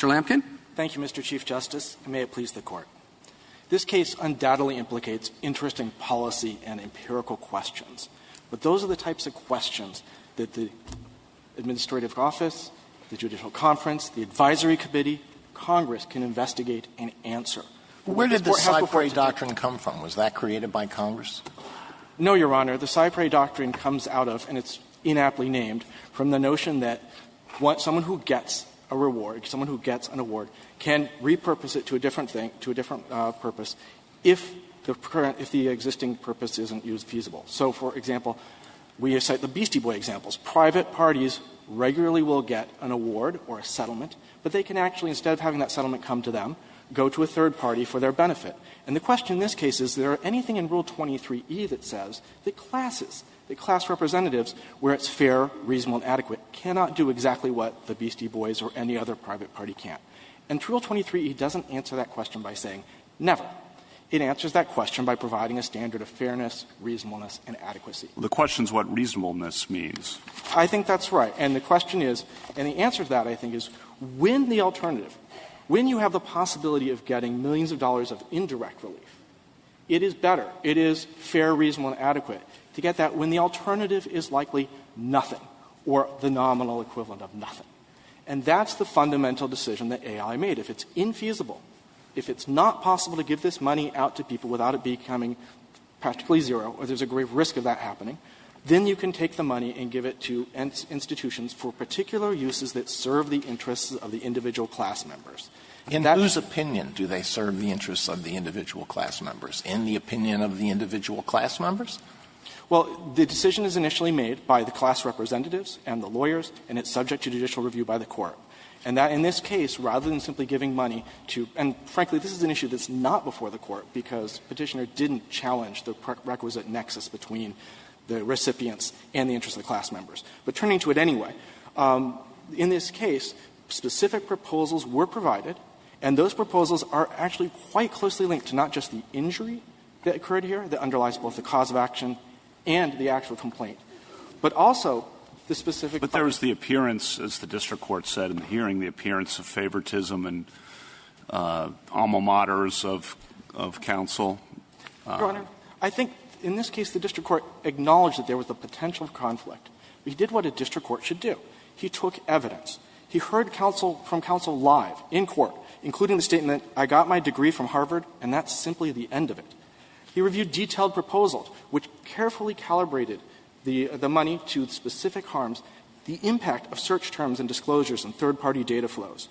[SPEAKER 1] Mr. Lamkin.
[SPEAKER 12] Thank you, Mr. Chief Justice, and may it please the Court. This case undoubtedly implicates interesting policy and empirical questions, but those are the types of questions that the administrative office, the judicial conference, the advisory committee, Congress can investigate and answer.
[SPEAKER 5] Where did the Cypre doctrine come from? Was that created by Congress?
[SPEAKER 12] No, Your Honor. The Cypre doctrine comes out of, and it's inaptly named, from the notion that someone who gets a reward, someone who gets an award, can repurpose it to a different thing, to a different purpose, if the existing purpose isn't used feasible. So, for example, we cite the Beastie Boy examples. Private parties regularly will get an award or a settlement, but they can actually, instead of having that settlement come to them, go to a third party for their benefit. And the question in this case is, there anything in Rule 23E that says that class representatives, where it's fair, reasonable, and adequate, cannot do exactly what the Beastie Boys or any other private party can? And Rule 23E doesn't answer that question by saying never. It answers that question by providing a standard of fairness, reasonableness, and adequacy.
[SPEAKER 10] The question is what reasonableness means.
[SPEAKER 12] I think that's right. And the question is, and the answer to that, I think, is when the alternative, when you have the possibility of getting millions of dollars of indirect relief, it is better, it is fair, reasonable, and adequate to get that when the alternative is likely nothing or the nominal equivalent of nothing. And that's the fundamental decision that AI made. If it's infeasible, if it's not possible to give this money out to people without it becoming practically zero, or there's a grave risk of that happening, then you can take the money and give it to institutions for particular uses that serve the interests of the individual class members.
[SPEAKER 5] In whose opinion do they serve the interests of the individual class members? In the opinion of the individual class members?
[SPEAKER 12] Well, the decision is initially made by the class representatives and the lawyers, and it's subject to judicial review by the court. And that in this case, rather than simply giving money to – and frankly, this is an issue that's not before the court because Petitioner didn't challenge the requisite nexus between the recipients and the interests of the class members. But turning to it anyway, in this case, specific proposals were provided, and those proposals are actually quite closely linked to not just the injury that occurred here that underlies both the cause of action and the actual complaint, but also the specific –
[SPEAKER 10] But there was the appearance, as the district court said in the hearing, the appearance of favoritism and alma maters of counsel.
[SPEAKER 12] Your Honor, I think in this case the district court acknowledged that there was the potential of conflict. He did what a district court should do. He took evidence. He heard from counsel live in court, including the statement, I got my degree from Harvard, and that's simply the end of it. He reviewed detailed proposals, which carefully calibrated the money to specific harms, the impact of search terms and disclosures and third-party data flows.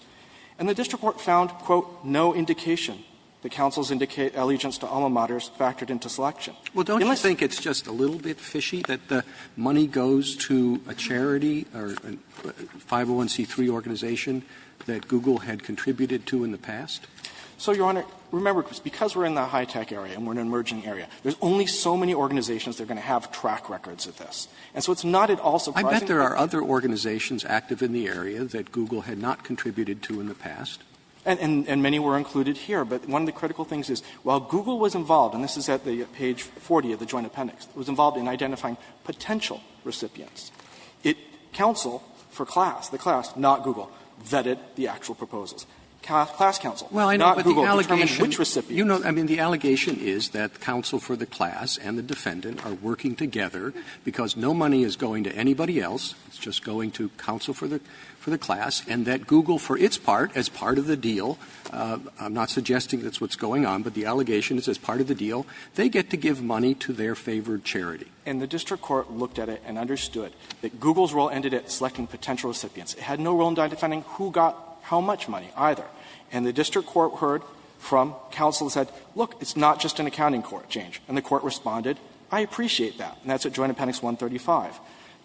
[SPEAKER 12] And the district court found, quote, no indication that counsel's allegiance to alma maters factored into selection.
[SPEAKER 1] Well, don't you think it's just a little bit fishy that the money goes to a charity or a 501c3 organization that Google had contributed to in the past?
[SPEAKER 12] So, Your Honor, remember, because we're in the high-tech area and we're in an emerging area, there's only so many organizations that are going to have track records of this. And so it's not at all surprising.
[SPEAKER 1] I bet there are other organizations active in the area that Google had not contributed to in the past.
[SPEAKER 12] And many were included here. But one of the critical things is, while Google was involved, and this is at the page 40 of the Joint Appendix, was involved in identifying potential recipients. Counsel for the class, not Google, vetted the actual proposals. Class counsel,
[SPEAKER 1] well, I know,
[SPEAKER 12] not
[SPEAKER 1] but
[SPEAKER 12] Google,
[SPEAKER 1] the allegation,
[SPEAKER 12] determined which recipients.
[SPEAKER 1] The allegation is that counsel for the class and the defendant are working together because no money is going to anybody else. It's just going to counsel for the class, and that Google, for its part, as part of the deal, I'm not suggesting that's what's going on, but the allegation is as part of the deal, they get to give money to their favored charity.
[SPEAKER 12] And the district court looked at it and understood that Google's role ended at selecting potential recipients. It had no role in identifying who got how much money either. And the district court heard from counsel and said, look, it's not just an accounting court change. And the court responded, I appreciate that. And that's at Joint Appendix 135.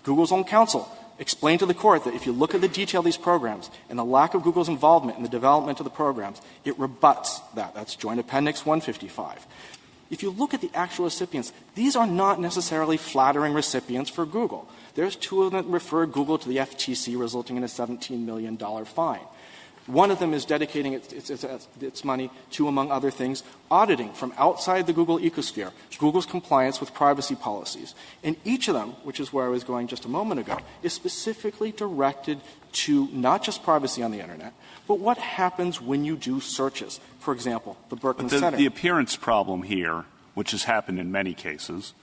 [SPEAKER 12] Google's own counsel explained to the court that if you look at the detail of these programs and the lack of Google's involvement in the development of the programs, it rebuts that. That's Joint Appendix 155. If you look at the actual recipients, these are not necessarily flattering recipients for Google. There's two of them that referred Google to the FTC, resulting in a $17 million fine. One of them is dedicating its money to, among other things, auditing from outside the Google ecosphere, Google's compliance with privacy policies. And each of them, which is where I was going just a moment ago, is specifically directed to not just privacy on the Internet, but what happens when you do searches. For example, the Berkman Center.
[SPEAKER 10] The appearance problem here, which has happened in many cases,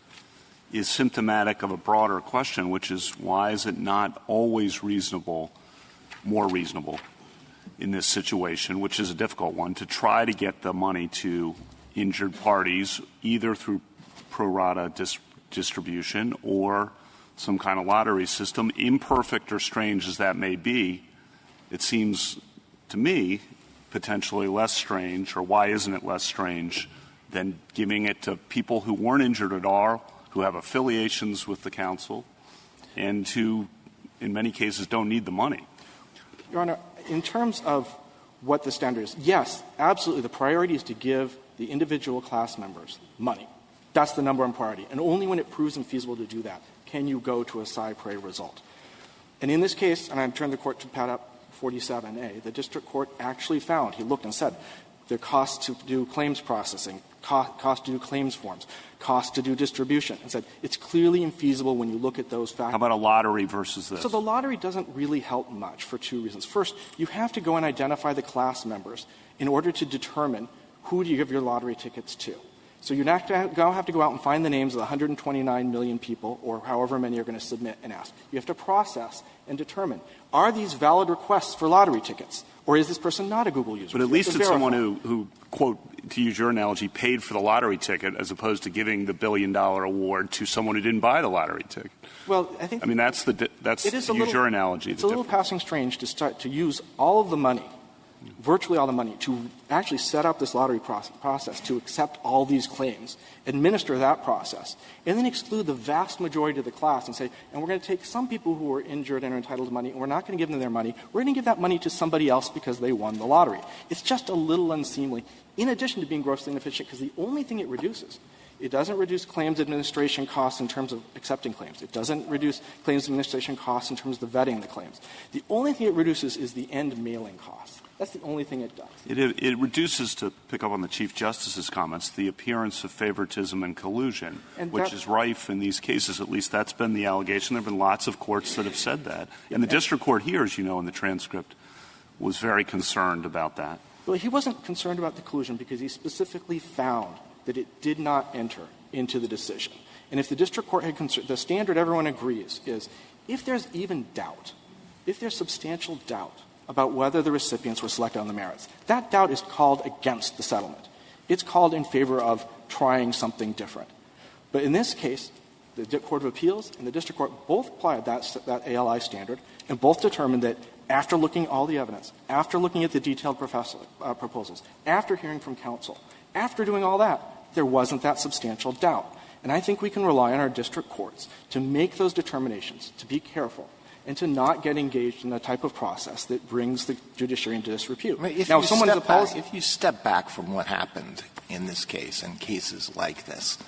[SPEAKER 10] is symptomatic of a broader question, which is why is it not always reasonable, more reasonable, in this situation, which is a difficult one, to try to get the money to injured parties either through pro rata distribution or some kind of lottery system, imperfect or strange as that may be. It seems to me potentially less strange, or why isn't it less strange, than giving it to people who weren't injured at all, who have affiliations with the council, and who in many cases don't need the money.
[SPEAKER 12] Your Honor, in terms of what the standard is, yes, absolutely, the priority is to give the individual class members money. That's the number one priority. And only when it proves infeasible to do that can you go to a cypre result. And in this case, and I'm turning the court to pad up 47A, the district court actually found, he looked and said, the cost to do claims processing, cost to do claims forms, cost to do distribution, and said it's clearly infeasible when you look at those factors.
[SPEAKER 10] How about a lottery versus this?
[SPEAKER 12] So the lottery doesn't really help much for two reasons. First, you have to go and identify the class members in order to determine who do you give your lottery tickets to. So you have to go out and find the names of the 129 million people, or however many are going to submit and ask. You have to process and determine, are these valid requests for lottery tickets, or is this person not a Google user?
[SPEAKER 10] But at least it's someone who, quote, to use your analogy, paid for the lottery ticket as opposed to giving the $1 billion award to someone who didn't buy the lottery ticket.
[SPEAKER 12] Well, I think
[SPEAKER 10] that's to use your analogy.
[SPEAKER 12] It's a little passing strange to start to use all of the money, virtually all the money, to actually set up this lottery process, to accept all these claims, administer that process, and then exclude the vast majority of the class and say, and we're going to take some people who are injured and are entitled to money, and we're not going to give them their money. We're going to give that money to somebody else because they won the lottery. It's just a little unseemly, in addition to being grossly inefficient, because the only thing it reduces, it doesn't reduce claims administration costs in terms of accepting claims. It doesn't reduce claims administration costs in terms of the vetting the claims. The only thing it reduces is the end mailing costs. That's the only thing it does.
[SPEAKER 10] It reduces, to pick up on the Chief Justice's comments, the appearance of favoritism and collusion, which is rife in these cases. At least that's been the allegation. There have been lots of courts that have said that. And the district court here, as you know in the transcript, was very concerned about that.
[SPEAKER 12] Well, he wasn't concerned about the collusion because he specifically found that it did not enter into the decision. And if the district court had the standard everyone agrees is if there's even doubt, if there's substantial doubt about whether the recipients were selected on the merits, that doubt is called against the settlement. It's called in favor of trying something different. But in this case, the Court of Appeals and the district court both applied that ALI standard and both determined that after looking at all the evidence, after looking at the detailed proposals, after hearing from counsel, after doing all that, there wasn't that substantial doubt. And I think we can rely on our district courts to make those determinations, to be careful, and to not get engaged in the type of process that brings the judiciary into disrepute.
[SPEAKER 5] Now, if you step back from what happened in this case and cases like this,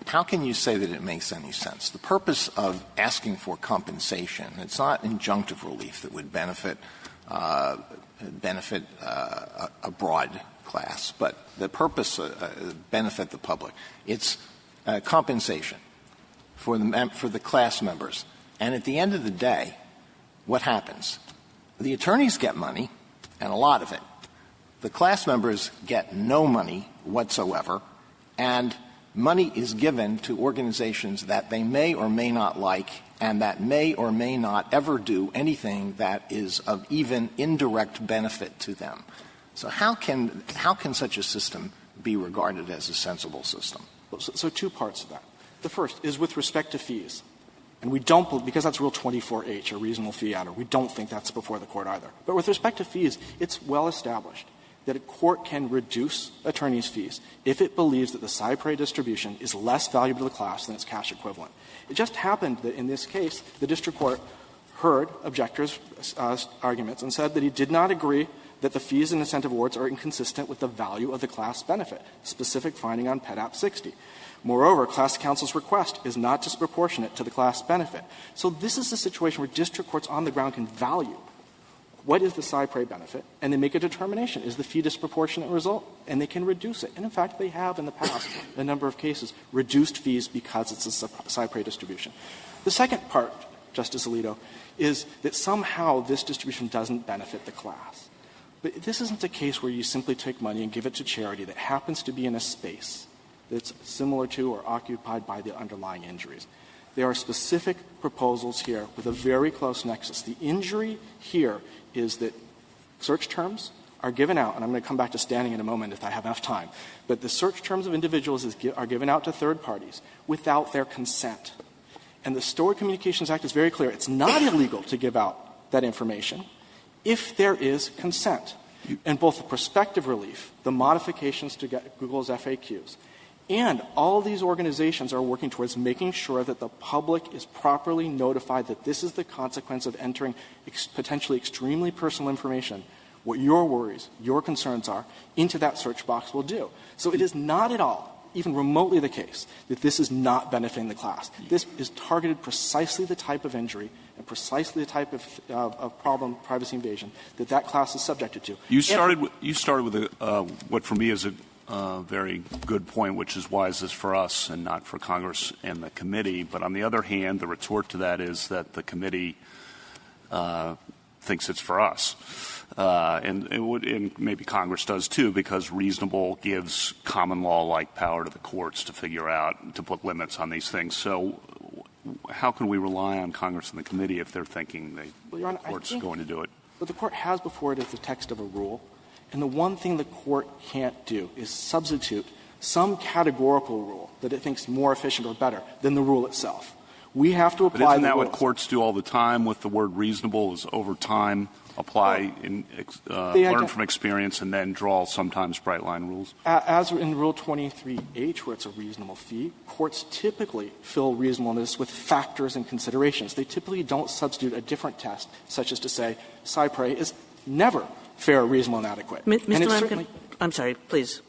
[SPEAKER 5] how can you say that it makes any sense? The purpose of asking for compensation, it's not injunctive relief that would benefit a broad class, but the purpose benefit the public. It's compensation for the class members. And at the end of the day, what happens? The attorneys get money, and a lot of it. The class members get no money whatsoever, and money is given to organizations that they may or may not like and that may or may not ever do anything that is of even indirect benefit to them. So how can such a system be regarded as a sensible system?
[SPEAKER 12] So two parts of that. The first is with respect to fees. And we don't, because that's Rule 24H, a reasonable fee adder, we don't think that's before the court either. But with respect to fees, it's well established that a court can reduce attorneys' fees if it believes that the cypre distribution is less valuable to the class than its cash equivalent. It just happened that in this case, the district court heard objectors' arguments and said that he did not agree that the fees and incentive awards are inconsistent with the value of the class benefit, specific finding on PEDAP 60. Moreover, class counsel's request is not disproportionate to the class benefit. So this is a situation where district courts on the ground can value what is the cypre benefit, and they make a determination. Is the fee disproportionate result? And they can reduce it. And, in fact, they have in the past, in a number of cases, reduced fees because it's a cypre distribution. The second part, Justice Alito, is that somehow this distribution doesn't benefit the class. But this isn't a case where you simply take money and give it to charity that happens to be in a space that's similar to or occupied by the underlying injuries. There are specific proposals here with a very close nexus. The injury here is that search terms are given out, and I'm going to come back to standing in a moment if I have enough time, but the search terms of individuals are given out to third parties without their consent. And the Stored Communications Act is very clear. It's not illegal to give out that information if there is consent. And both the prospective relief, the modifications to Google's FAQs, and all these organizations are working towards making sure that the public is properly notified that this is the consequence of entering potentially extremely personal information, what your worries, your concerns are, into that search box will do. So it is not at all, even remotely the case, that this is not benefiting the class. This is targeted precisely the type of injury and precisely the type of problem, privacy invasion, that class is subjected to.
[SPEAKER 10] You started with what for me is a very good point, which is why is this for us and not for Congress and the committee. But on the other hand, the retort to that is that the committee thinks it's for us. And maybe Congress does too, because reasonable gives common law-like power to the courts to figure out, to put limits on these things. So how can we rely on Congress and the committee if they're thinking the court's going to do it?
[SPEAKER 12] What the court has before it is the text of a rule. And the one thing the court can't do is substitute some categorical rule that it thinks more efficient or better than the rule itself. We have to apply the rules.
[SPEAKER 10] But isn't that what courts do all the time with the word reasonable, is over time apply, learn from experience, and then draw sometimes bright-line rules?
[SPEAKER 12] As in Rule 23H, where it's a reasonable fee, courts typically fill reasonableness with factors and considerations. They typically don't substitute a different test, such as to say cypre is never fair, reasonable, and adequate.
[SPEAKER 6] Mr. Lamkin, I'm sorry, please.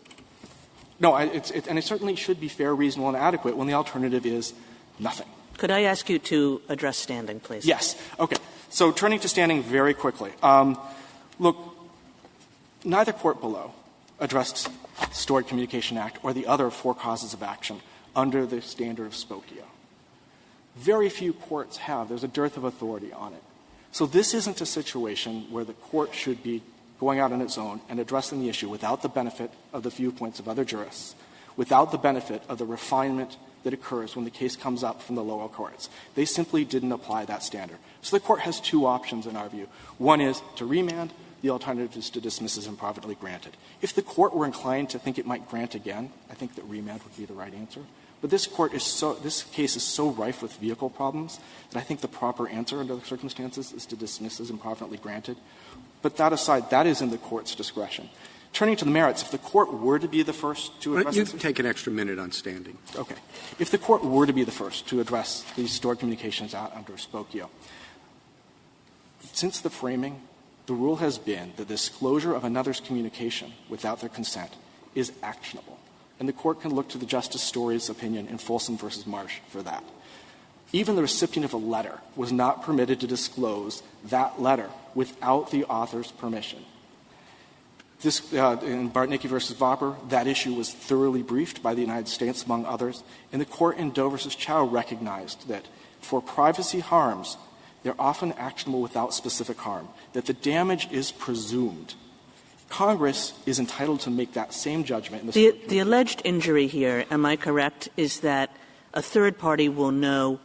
[SPEAKER 12] No, and it certainly should be fair, reasonable, and adequate when the alternative is nothing.
[SPEAKER 6] Could I ask you to address standing, please?
[SPEAKER 12] Yes. Okay. So turning to standing very quickly. Look, neither court below addressed the Stored Communication Act or the other 4 causes of action under the standard of Spokio. Very few courts have. There's a dearth of authority on it. So this isn't a situation where the court should be going out on its own and addressing the issue without the benefit of the viewpoints of other jurists, without the benefit of the refinement that occurs when the case comes up from the lower courts. They simply didn't apply that standard. So the court has 2 options in our view. One is to remand. The alternative is to dismiss as improvidently granted. If the court were inclined to think it might grant again, I think that remand would be the right answer. But this case is so rife with vehicle problems that I think the proper answer under the circumstances is to dismiss as improvidently granted. But that aside, that is in the court's discretion. Turning to the merits, if the court were to be the first to address this,
[SPEAKER 1] you take an extra minute on standing.
[SPEAKER 12] Okay. If the court were to be the first to address these Stored Communications Act under Spokio, since the framing, the rule has been that disclosure of another's communication without their consent is actionable. And the court can look to the Justice Story's opinion in Folsom v. Marsh for that. Even the recipient of a letter was not permitted to disclose that letter without the author's permission. This, in Bartnicki v. Vopper, that issue was thoroughly briefed by the United States, among others, and the court in Doe v. Chow recognized that for privacy harms, they're often actionable without specific harm, that the damage is presumed. Congress is entitled to make that same judgment. In
[SPEAKER 6] the alleged injury here, am I correct, is that a third party will know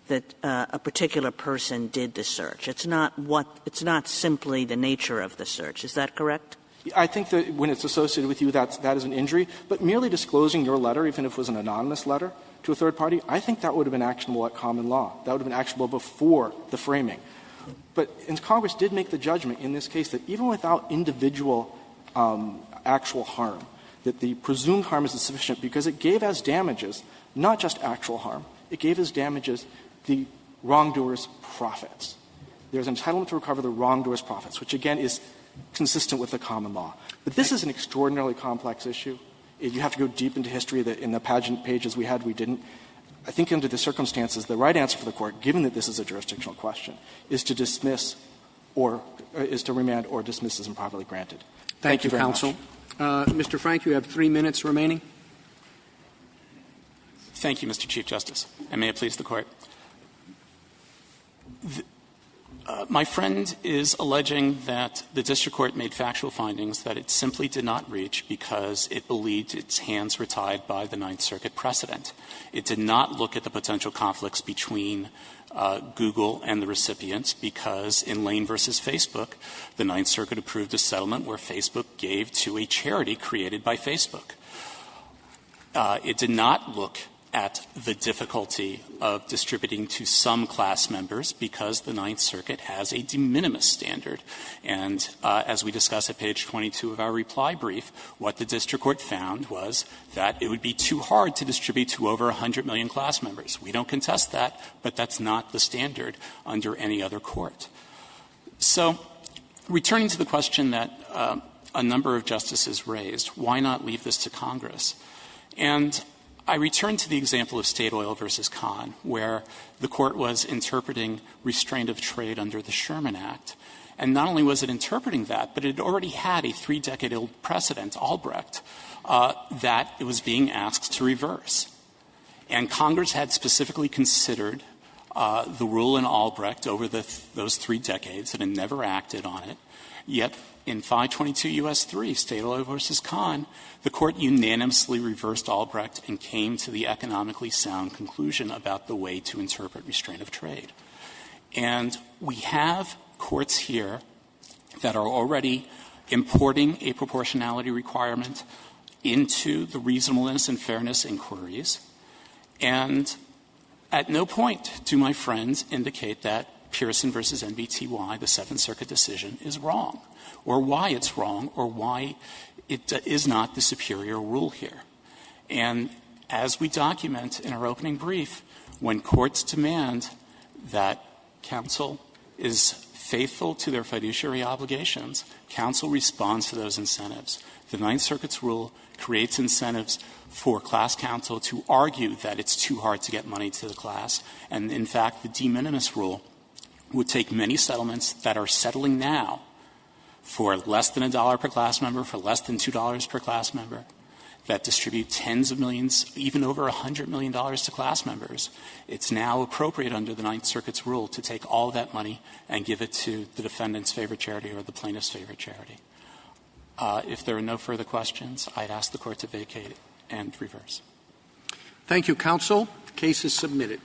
[SPEAKER 6] that a particular person did the search. It's not simply the nature of the search. Is that correct?
[SPEAKER 12] I think that when it's associated with you, that is an injury. But merely disclosing your letter, even if it was an anonymous letter, to a third party, I think that would have been actionable at common law. That would have been actionable before the framing. But Congress did make the judgment in this case that even without individual actual harm, that the presumed harm is insufficient because it gave as damages not just actual harm, it gave as damages the wrongdoer's profits. There's entitlement to recover the wrongdoer's profits, which again is consistent with the common law. But this is an extraordinarily complex issue. You have to go deep into history. That in the pageant pages we had, we didn't. I think under the circumstances, the right answer for the court, given that this is a jurisdictional question, is to dismiss or is to remand or dismiss as improperly granted.
[SPEAKER 1] Thank you,
[SPEAKER 12] very
[SPEAKER 1] counsel.
[SPEAKER 12] much.
[SPEAKER 1] Mr. Frank, you have 3 minutes remaining.
[SPEAKER 2] Thank you, Mr. Chief Justice, and may it please the Court. My friend is alleging that the district court made factual findings that it simply did not reach because it believed its hands were tied by the Ninth Circuit precedent. It did not look at the potential conflicts between Google and the recipients because in Lane versus Facebook, the Ninth Circuit approved a settlement where Facebook gave to a charity created by Facebook. It did not look at the difficulty of distributing to some class members because the Ninth Circuit has a de minimis standard. And as we discuss at page 22 of our reply brief, what the district court found was that it would be too hard to distribute to over 100 million class members. We don't contest that, but that's not the standard under any other court. So returning to the question that a number of justices raised, why not leave this to Congress? And I return to the example of State Oil versus Kahn, where the court was interpreting restraint of trade under the Sherman Act. And not only was it interpreting that, but it already had a 3-decade-old precedent, Albrecht, that it was being asked to reverse. And Congress had specifically considered the rule in Albrecht over those 3 decades and had never acted on it. Yet in 522 U.S. 3, State Oil versus Kahn, the court unanimously reversed Albrecht and came to the economically sound conclusion about the way to interpret restraint of trade. And we have courts here that are already importing a proportionality requirement into the reasonableness and fairness inquiries. And at no point do my friends indicate that Pearson versus NBTY, the Seventh Circuit decision, is wrong, or why it's wrong, or why it is not the superior rule here. And as we document in our opening brief, when courts demand that counsel is faithful to their fiduciary obligations, counsel responds to those incentives. The Ninth Circuit's rule creates incentives for class counsel to argue that it's too hard to get money to the class. And in fact, the de minimis rule would take many settlements that are settling now for less than $1 per class member, for less than $2 per class member, that distribute tens of millions, even over $100 million to class members. It's now appropriate under the Ninth Circuit's rule to take all of that money and give it to the defendant's favorite charity or the plaintiff's favorite charity. If there are no further questions, I'd ask the Court to vacate and reverse.
[SPEAKER 1] Thank you, counsel. The case is submitted.